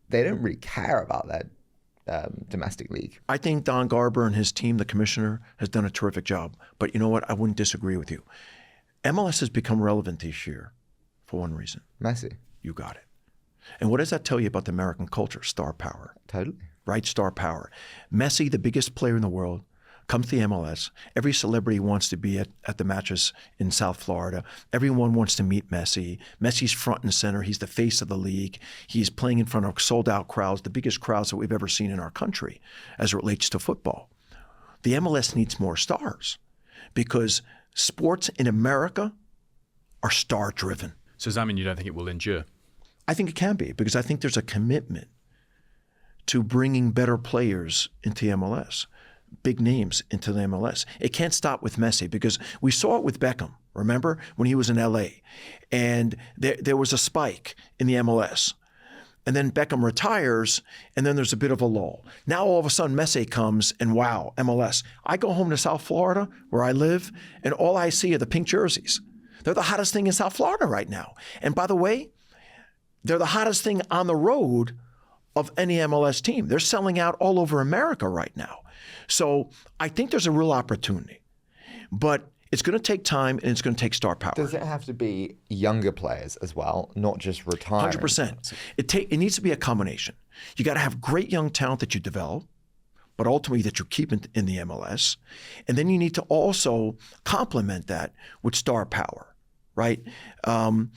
They don't really care about their domestic league. I think Don Garber and his team, the commissioner, has done a terrific job. But you know what? I wouldn't disagree with you. MLS has become relevant this year for one reason. Messi. You got it. And what does that tell you about the American culture? Star power. Totally. Right? Star power. Messi, the biggest player in the world, comes to the MLS. Every celebrity wants to be at the matches in South Florida. Everyone wants to meet Messi. Messi's front and center. He's the face of the league. He's playing in front of sold-out crowds, the biggest crowds that we've ever seen in our country as it relates to football. The MLS needs more stars because sports in America are star-driven. So does that mean you don't think it will endure? I think it can be, because I think there's a commitment to bringing better players into the MLS, big names into the MLS. It can't stop with Messi, because we saw it with Beckham, remember, when he was in LA. And there was a spike in the MLS. And then Beckham retires, and then there's a bit of a lull. Now all of a sudden Messi comes, and wow, MLS. I go home to South Florida, where I live, and all I see are the pink jerseys. They're the hottest thing in South Florida right now. And by the way, they're the hottest thing on the road of any MLS team. They're selling out all over America right now. So I think there's a real opportunity. But it's going to take time, and it's going to take star power. Does it have to be younger players as well, not just retiring? 100%. It needs to be a combination. You got to have great young talent that you develop, but ultimately that you keep in the MLS. And then you need to also complement that with star power, right? And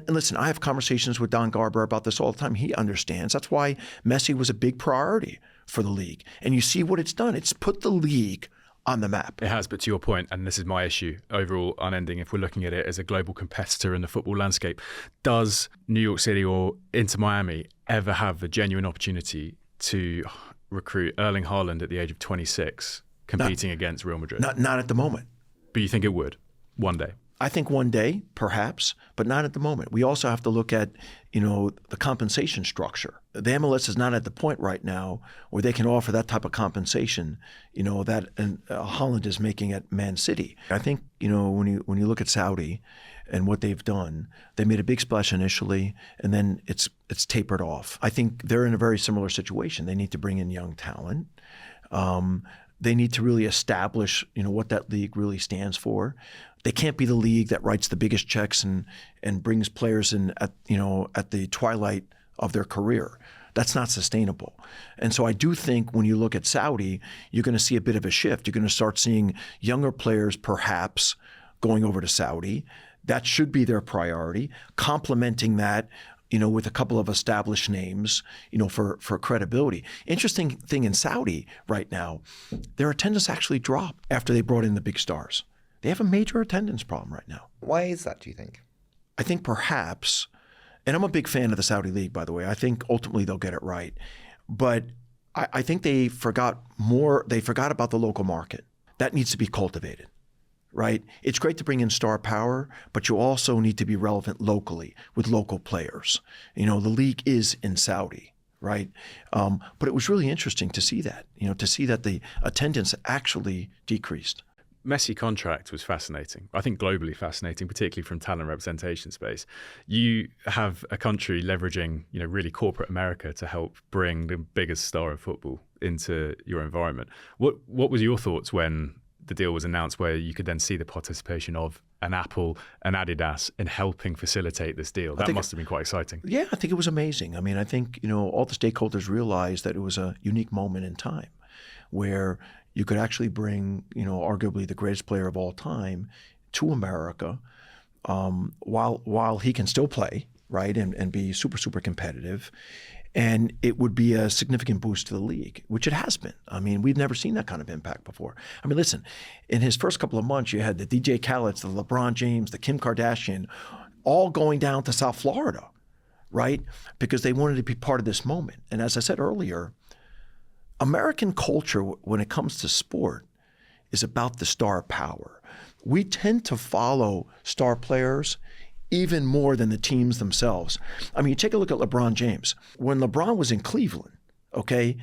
listen, I have conversations with Don Garber about this all the time. He understands. That's why Messi was a big priority for the league. And you see what it's done. It's put the league on the map. It has, but to your point, and this is my issue overall, unending, if we're looking at it as a global competitor in the football landscape, does New York City or Inter Miami ever have a genuine opportunity to recruit Erling Haaland at the age of 26, competing against Real Madrid? Not at the moment. But you think it would one day? I think one day, perhaps, but not at the moment. We also have to look at, the compensation structure. The MLS is not at the point right now where they can offer that type of compensation, that Holland is making at Man City. I think, when you look at Saudi and what they've done, they made a big splash initially, and then it's tapered off. I think they're in a very similar situation. They need to bring in young talent. They need to really establish, what that league really stands for. They can't be the league that writes the biggest checks and brings players in at the twilight of their career. That's not sustainable. And so I do think when you look at Saudi, you're going to see a bit of a shift. You're going to start seeing younger players perhaps going over to Saudi. That should be their priority, complementing that with a couple of established names, for credibility. Interesting thing in Saudi right now, their attendance actually dropped after they brought in the big stars. They have a major attendance problem right now. Why is that, do you think? I think perhaps, and I'm a big fan of the Saudi League, by the way. I think ultimately they'll get it right. But I think they forgot about the local market. That needs to be cultivated. Right? It's great to bring in star power, but you also need to be relevant locally with local players. The league is in Saudi, right? But it was really interesting to see that, to see that the attendance actually decreased. Messi contract was fascinating. I think globally fascinating, particularly from talent representation space. You have a country leveraging, really corporate America to help bring the biggest star of football into your environment. What was your thoughts when the deal was announced, where you could then see the participation of an Apple, an Adidas in helping facilitate this deal? That must have been quite exciting. Yeah, I think it was amazing. I mean, I think, all the stakeholders realized that it was a unique moment in time where you could actually bring, arguably the greatest player of all time to America while he can still play, right, and be super, super competitive. And it would be a significant boost to the league, which it has been. I mean, we've never seen that kind of impact before. I mean, listen, in his first couple of months, you had the DJ Khaled's, the LeBron James, the Kim Kardashian, all going down to South Florida, right? Because they wanted to be part of this moment. And as I said earlier, American culture, when it comes to sport, is about the star power. We tend to follow star players even more than the teams themselves. I mean, you take a look at LeBron James. When LeBron was in Cleveland, okay,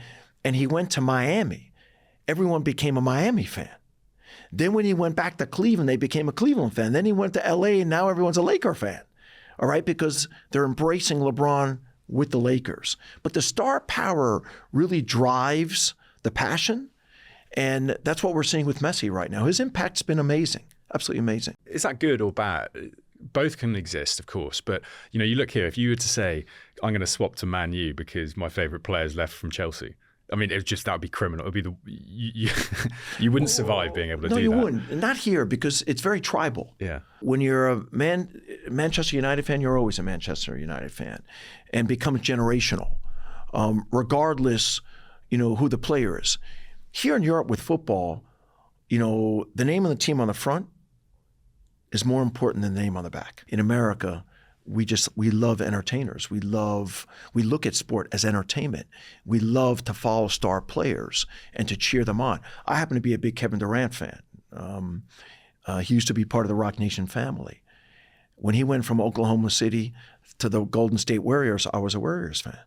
and he went to Miami, everyone became a Miami fan. Then when he went back to Cleveland, they became a Cleveland fan. Then he went to LA, and now everyone's a Laker fan, all right, because they're embracing LeBron with the Lakers. But the star power really drives the passion, and that's what we're seeing with Messi right now. His impact's been amazing, absolutely amazing. Is that good or bad? Both can exist, of course, but you look here. If you were to say, "I'm going to swap to Man U because my favourite player's left from Chelsea," I mean, that would be criminal. It would be you wouldn't survive being able to do that. No, you wouldn't. Not here, because it's very tribal. Yeah. When you're a Manchester United fan, you're always a Manchester United fan, and becomes generational, regardless, who the player is. Here in Europe with football, the name of the team on the front is more important than the name on the back. In America, we love entertainers. We look at sport as entertainment. We love to follow star players and to cheer them on. I happen to be a big Kevin Durant fan. He used to be part of the Roc Nation family. When he went from Oklahoma City to the Golden State Warriors, I was a Warriors fan.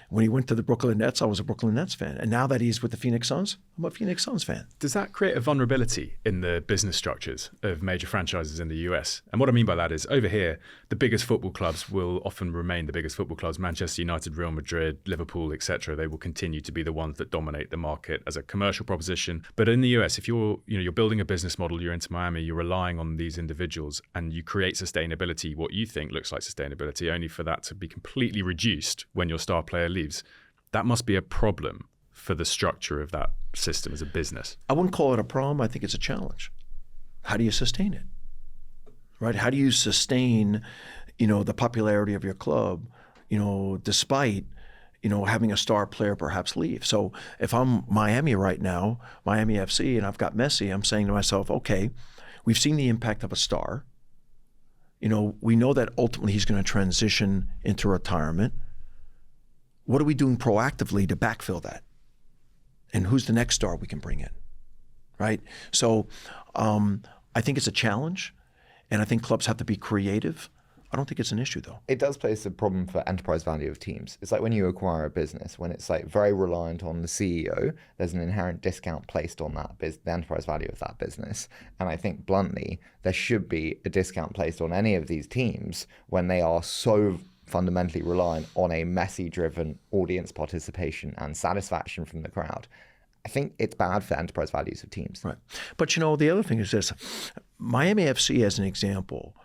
When he went to the Brooklyn Nets, I was a Brooklyn Nets fan. And now that he's with the Phoenix Suns, I'm a Phoenix Suns fan. Does that create a vulnerability in the business structures of major franchises in the US? And what I mean by that is, over here, the biggest football clubs will often remain the biggest football clubs. Manchester United, Real Madrid, Liverpool, etc. They will continue to be the ones that dominate the market as a commercial proposition. But in the US, if you're building a business model, you're into Miami, you're relying on these individuals, and you create sustainability, what you think looks like sustainability, only for that to be completely reduced when your star player leaves. That must be a problem for the structure of that system as a business. I wouldn't call it a problem. I think it's a challenge. How do you sustain it? Right? How do you sustain, the popularity of your club, despite, having a star player perhaps leave? So if I'm Miami right now, Miami FC, and I've got Messi, I'm saying to myself, okay, we've seen the impact of a star. We know that ultimately he's going to transition into retirement. What are we doing proactively to backfill that? And who's the next star we can bring in, right? So I think it's a challenge. And I think clubs have to be creative. I don't think it's an issue, though. It does place a problem for enterprise value of teams. It's like when you acquire a business, when it's like very reliant on the CEO, there's an inherent discount placed on that the enterprise value of that business. And I think bluntly, there should be a discount placed on any of these teams when they are so fundamentally reliant on a Messi-driven audience participation and satisfaction from the crowd. I think it's bad for enterprise values of teams. Right. But, the other thing is this. Miami FC, as an example,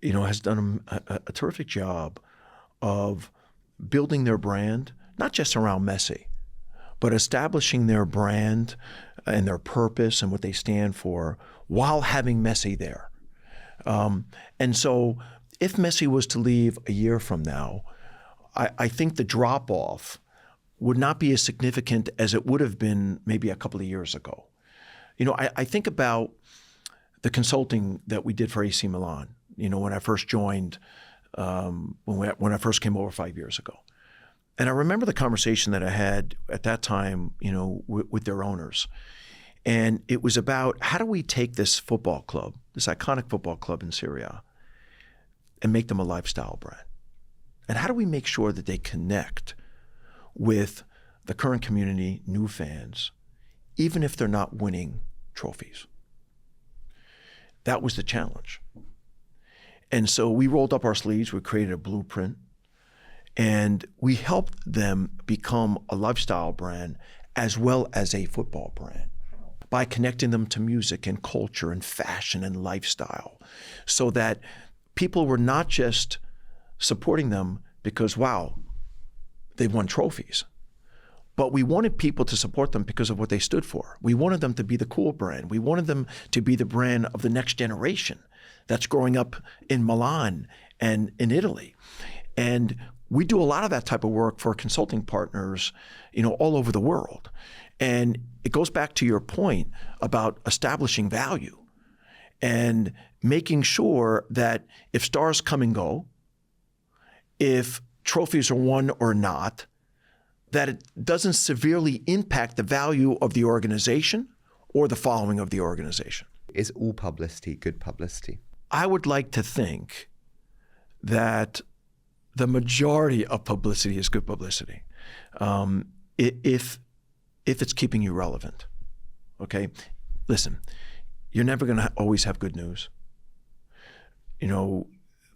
has done a terrific job of building their brand, not just around Messi, but establishing their brand and their purpose and what they stand for while having Messi there. And so if Messi was to leave a year from now, I think the drop-off would not be as significant as it would have been maybe a couple of years ago. I think about the consulting that we did for AC Milan, when I first joined, when I first came over 5 years ago. And I remember the conversation that I had at that time, with their owners. And it was about, how do we take this football club, this iconic football club in Serie A, and make them a lifestyle brand? And how do we make sure that they connect with the current community, new fans, even if they're not winning trophies? That was the challenge. And so we rolled up our sleeves, we created a blueprint, and we helped them become a lifestyle brand as well as a football brand by connecting them to music and culture and fashion and lifestyle, so that people were not just supporting them because, wow, they've won trophies, but we wanted people to support them because of what they stood for. We wanted them to be the cool brand. We wanted them to be the brand of the next generation that's growing up in Milan and in Italy. And we do a lot of that type of work for consulting partners, all over the world. And it goes back to your point about establishing value and making sure that if stars come and go, if trophies are won or not, that it doesn't severely impact the value of the organization or the following of the organization. Is all publicity good publicity? I would like to think that the majority of publicity is good publicity, if it's keeping you relevant. Okay, listen, you're never going to always have good news.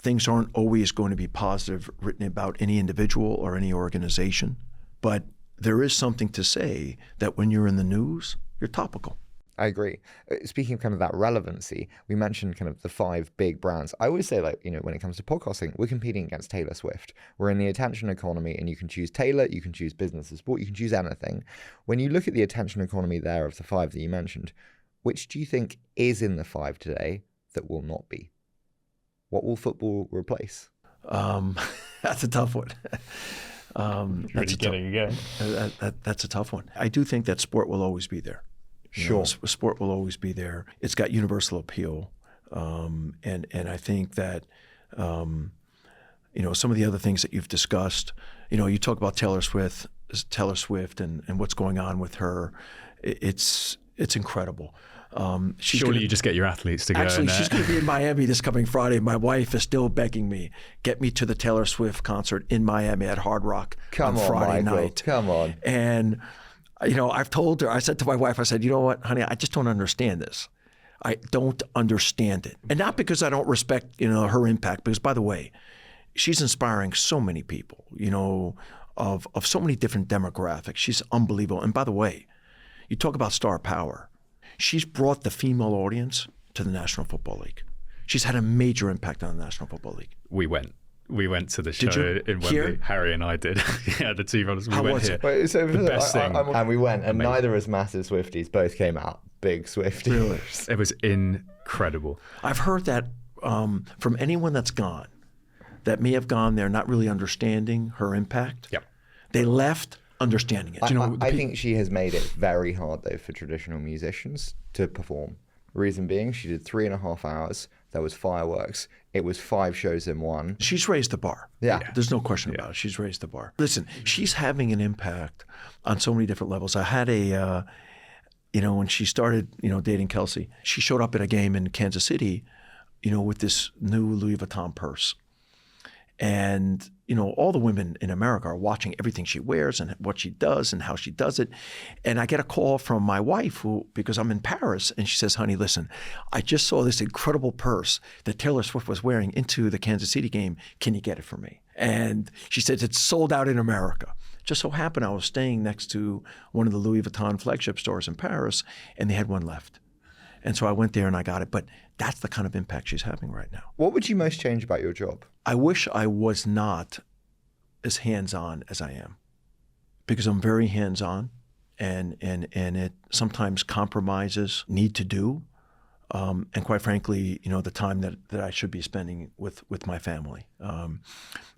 Things aren't always going to be positive written about any individual or any organization, but there is something to say that when you're in the news, you're topical. I agree. Speaking of kind of that relevancy, we mentioned kind of the 5 big brands. I always say, when it comes to podcasting, we're competing against Taylor Swift. We're in the attention economy, and you can choose Taylor, you can choose business or sport, you can choose anything. When you look at the attention economy there of the 5 that you mentioned, which do you think is in the 5 today that will not be? What will football replace? That's a tough one. That's That's a tough one. I do think that sport will always be there. Sure. Sport will always be there. It's got universal appeal. And I think that, some of the other things that you've discussed, you talk about Taylor Swift and what's going on with her. It's incredible. Surely you just get your athletes to go. Actually, she's going to be in Miami this coming Friday. My wife is still begging me, get me to the Taylor Swift concert in Miami at Hard Rock on Friday night. Come on. And I've told her, I said to my wife, I said, you know what, honey, I just don't understand this. I don't understand it. And not because I don't respect, her impact, because by the way, she's inspiring so many people, of so many different demographics. She's unbelievable. And by the way, you talk about star power. She's brought the female audience to the National Football League. She's had a major impact on the National Football League. We went to the show in Wembley. Here? Harry and I did. Yeah, the two brothers. We How went was here. it? Wait, so The best thing. and we went, and Amazing. neither as massive Swifties, both came out big Swifties. Really? It was incredible. I've heard that from anyone that's gone, that may have gone there not really understanding her impact. Yep. They left understanding it. I think she has made it very hard, though, for traditional musicians to perform. Reason being, she did 3.5 hours. There was fireworks. It was 5 shows in one. She's raised the bar. Yeah. There's no question about it. She's raised the bar. Listen, she's having an impact on so many different levels. I had when she started, dating Kelsey, she showed up at a game in Kansas City with this new Louis Vuitton purse. And, all the women in America are watching everything she wears and what she does and how she does it. And I get a call from my wife because I'm in Paris, and she says, honey, listen, I just saw this incredible purse that Taylor Swift was wearing into the Kansas City game. Can you get it for me? And she says, it's sold out in America. Just so happened I was staying next to one of the Louis Vuitton flagship stores in Paris, and they had one left. And so I went there and I got it. But that's the kind of impact she's having right now. What would you most change about your job? I wish I was not as hands-on as I am, because I'm very hands-on, and it sometimes compromises need to do, and quite frankly, the time that I should be spending with my family.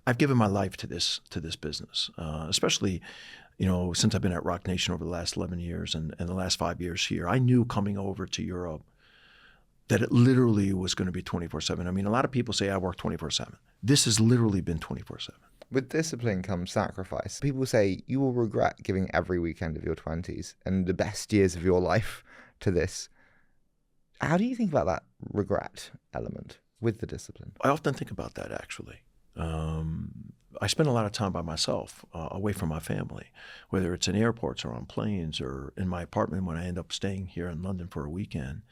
I've given my life to this business, especially since I've been at Roc Nation over the last 11 years and the last 5 years here. I knew coming over to Europe that it literally was going to be 24/7. I mean, a lot of people say I work 24/7. This has literally been 24/7. With discipline comes sacrifice. People say you will regret giving every weekend of your 20s and the best years of your life to this. How do you think about that regret element with the discipline? I often think about that, actually. I spend a lot of time by myself, away from my family, whether it's in airports or on planes or in my apartment when I end up staying here in London for a weekend.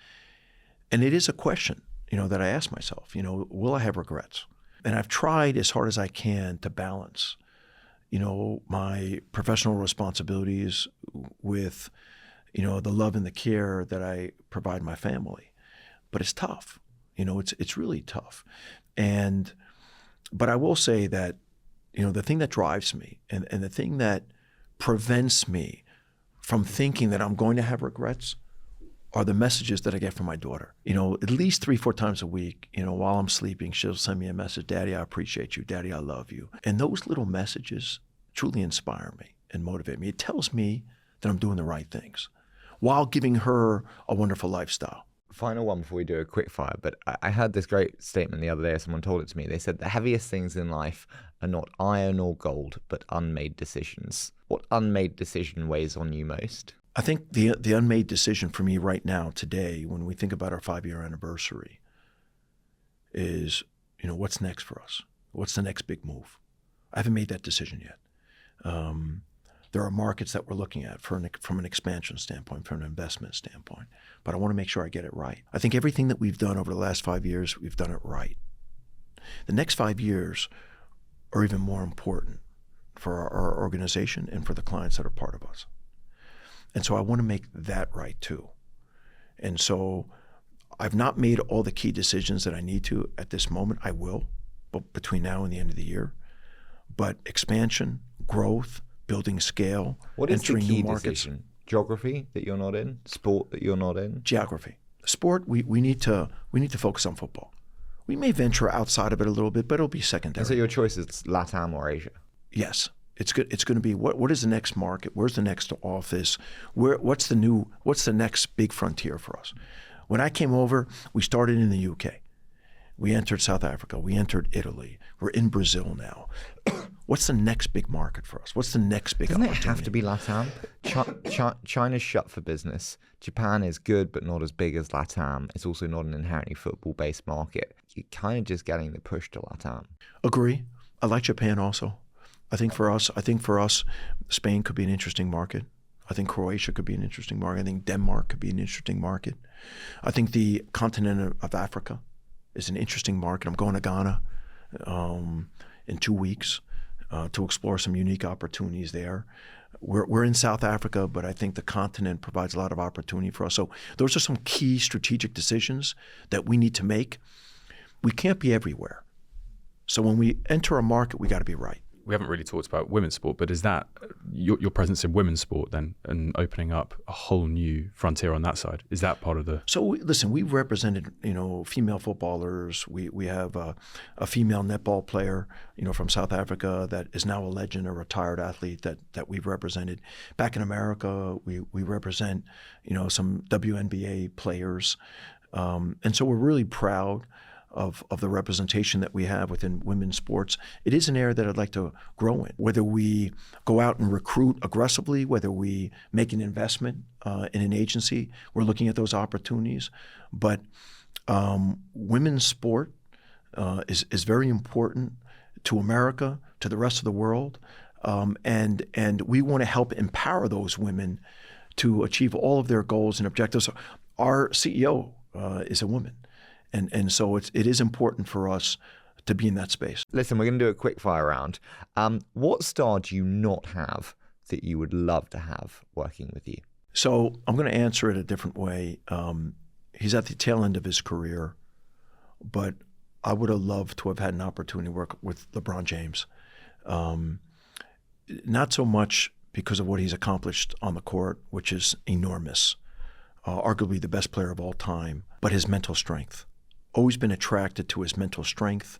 And it is a question, that I ask myself, will I have regrets? And I've tried as hard as I can to balance, my professional responsibilities with, the love and the care that I provide my family. But it's tough. It's really tough. But I will say that, the thing that drives me and the thing that prevents me from thinking that I'm going to have regrets are the messages that I get from my daughter. At least 3-4 times a week, while I'm sleeping, she'll send me a message, Daddy, I appreciate you. Daddy, I love you. And those little messages truly inspire me and motivate me. It tells me that I'm doing the right things while giving her a wonderful lifestyle. Final one before we do a quick fire, but I heard this great statement the other day. Someone told it to me. They said the heaviest things in life are not iron or gold, but unmade decisions. What unmade decision weighs on you most? I think the unmade decision for me right now, today, when we think about our 5-year anniversary, is, what's next for us? What's the next big move? I haven't made that decision yet. There are markets that we're looking at from an expansion standpoint, from an investment standpoint, but I want to make sure I get it right. I think everything that we've done over the last 5 years, we've done it right. The next 5 years are even more important for our organization and for the clients that are part of us. And so I want to make that right too. And so I've not made all the key decisions that I need to at this moment. I will, but between now and the end of the year. But expansion, growth, building scale, what is entering the key new markets. Decision? Geography that you're not in? Sport that you're not in? Geography. Sport, we need to focus on football. We may venture outside of it a little bit, but it'll be secondary. And so your choice is LATAM or Asia? Yes. It's good. It's going to be what is the next market? Where's the next office? What's the next big frontier for us? When I came over, we started in the UK. We entered South Africa. We entered Italy. We're in Brazil now. What's the next big market for us? What's the next big Doesn't opportunity? it have to be LATAM? China's shut for business. Japan is good, but not as big as LATAM. It's also not an inherently football-based market. You're kind of just getting the push to LATAM. Agree. I like Japan also. I think for us, Spain could be an interesting market. I think Croatia could be an interesting market. I think Denmark could be an interesting market. I think the continent of Africa is an interesting market. I'm going to Ghana in 2 weeks to explore some unique opportunities there. We're in South Africa, but I think the continent provides a lot of opportunity for us. So those are some key strategic decisions that we need to make. We can't be everywhere. So when we enter a market, we got to be right. We haven't really talked about women's sport, but is that your presence in women's sport then, and opening up a whole new frontier on that side? Is that part of the? So listen, we've represented female footballers. We have a female netball player from South Africa that is now a legend, a retired athlete that we've represented. Back in America, we represent some WNBA players, and so we're really proud of the representation that we have within women's sports. It is an area that I'd like to grow in. Whether we go out and recruit aggressively, whether we make an investment in an agency, we're looking at those opportunities. But Women's sport is very important to America, to the rest of the world, and we want to help empower those women to achieve all of their goals and objectives. Our CEO is a woman, and so it is important for us to be in that space. Listen, we're going to do a quick fire round. What star do you not have that you would love to have working with you? So I'm going to answer it a different way. He's at the tail end of his career, but I would have loved to have had an opportunity to work with LeBron James. Not so much because of what he's accomplished on the court, which is enormous, arguably the best player of all time, but his mental strength. Always been attracted to his mental strength,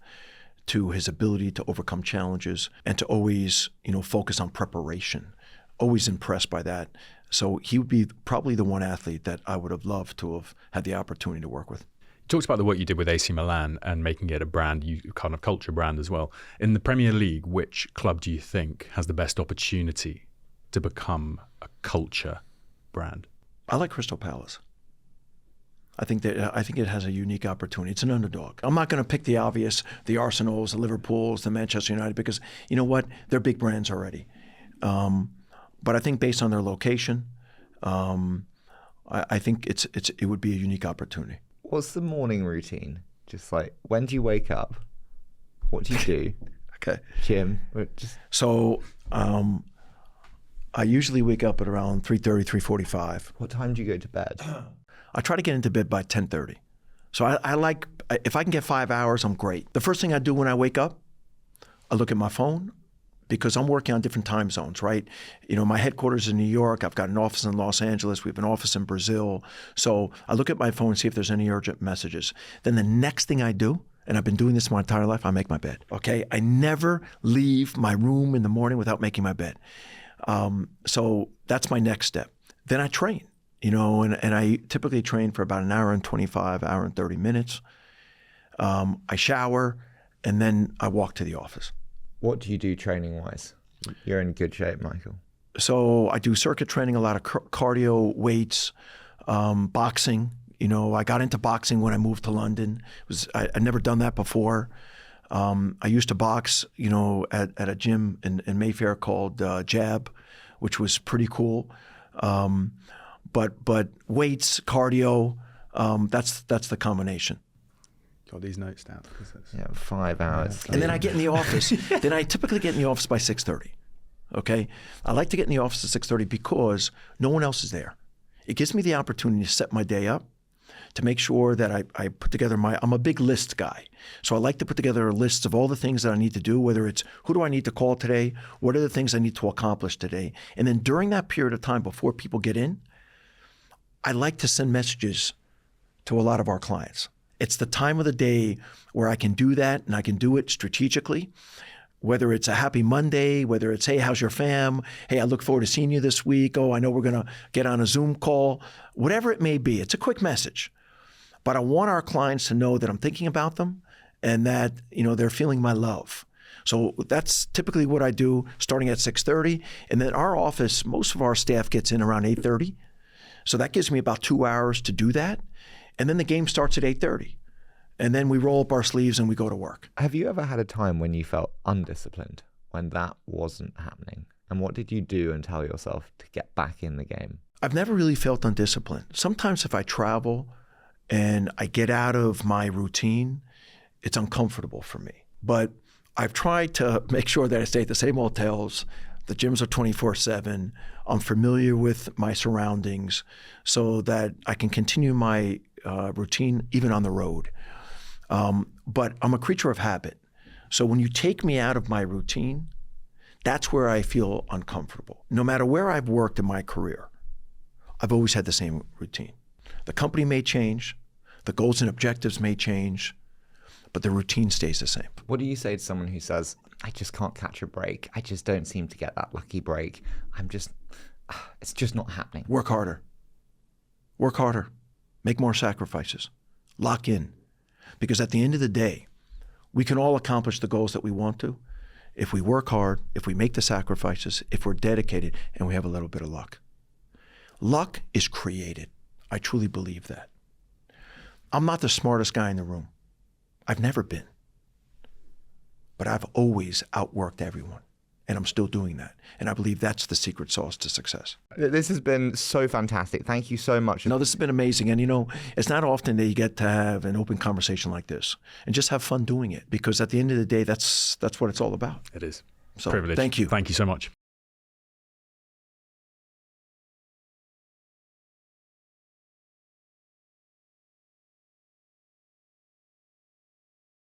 to his ability to overcome challenges, and to always, focus on preparation. Always impressed by that. So he would be probably the one athlete that I would have loved to have had the opportunity to work with. You talked about the work you did with AC Milan and making it a brand, kind of culture brand as well. In the Premier League, which club do you think has the best opportunity to become a culture brand? I like Crystal Palace. I think it has a unique opportunity. It's an underdog. I'm not going to pick the obvious, the Arsenals, the Liverpools, the Manchester United, because you know what? They're big brands already. But I think based on their location, I think it would be a unique opportunity. What's the morning routine? Just like, when do you wake up? What do you do? Okay. Gym? So I usually wake up at around 3:30, 3:45. What time do you go to bed? I try to get into bed by 10:30. So I like, if I can get 5 hours, I'm great. The first thing I do when I wake up, I look at my phone, because I'm working on different time zones, right? My headquarters is in New York. I've got an office in Los Angeles. We have an office in Brazil. So I look at my phone and see if there's any urgent messages. Then the next thing I do, and I've been doing this my entire life, I make my bed, okay? I never leave my room in the morning without making my bed. So that's my next step. Then I train, and I typically train for about an hour and 25, hour and 30 minutes. I shower, and then I walk to the office. What do you do training-wise? You're in good shape, Michael. So I do circuit training, a lot of cardio, weights, boxing. I got into boxing when I moved to London. I'd never done that before. I used to box, at a gym in Mayfair called Jab, which was pretty cool. But weights, cardio, that's the combination. Got these notes down. Yeah, 5 hours. And then I get in the office. Then I typically get in the office by 6:30. Okay? I like to get in the office at 6:30 because no one else is there. It gives me the opportunity to set my day up, to make sure that I put together I'm a big list guy. So I like to put together lists of all the things that I need to do, whether it's who do I need to call today, what are the things I need to accomplish today. And then during that period of time before people get in, I like to send messages to a lot of our clients. It's the time of the day where I can do that, and I can do it strategically, whether it's a happy Monday, whether it's, hey, how's your fam? Hey, I look forward to seeing you this week. Oh, I know we're going to get on a Zoom call. Whatever it may be, it's a quick message. But I want our clients to know that I'm thinking about them and that, they're feeling my love. So that's typically what I do, starting at 6:30. And then our office, most of our staff gets in around 8:30. So that gives me about 2 hours to do that. And then the game starts at 8:30. And then we roll up our sleeves and we go to work. Have you ever had a time when you felt undisciplined, when that wasn't happening? And what did you do and tell yourself to get back in the game? I've never really felt undisciplined. Sometimes if I travel and I get out of my routine, it's uncomfortable for me. But I've tried to make sure that I stay at the same hotels. The gyms are 24/7. I'm familiar with my surroundings so that I can continue my routine even on the road. But I'm a creature of habit. So when you take me out of my routine, that's where I feel uncomfortable. No matter where I've worked in my career, I've always had the same routine. The company may change, the goals and objectives may change, but the routine stays the same. What do you say to someone who says, I just can't catch a break. I just don't seem to get that lucky break. It's just not happening. Work harder. Work harder. Make more sacrifices. Lock in. Because at the end of the day, we can all accomplish the goals that we want to if we work hard, if we make the sacrifices, if we're dedicated, and we have a little bit of luck. Luck is created. I truly believe that. I'm not the smartest guy in the room. I've never been. But I've always outworked everyone. And I'm still doing that. And I believe that's the secret sauce to success. This has been so fantastic. Thank you so much. No, this has been amazing. And, it's not often that you get to have an open conversation like this and just have fun doing it. Because at the end of the day, that's what it's all about. It is. So, Privilege. thank you. Thank you so much.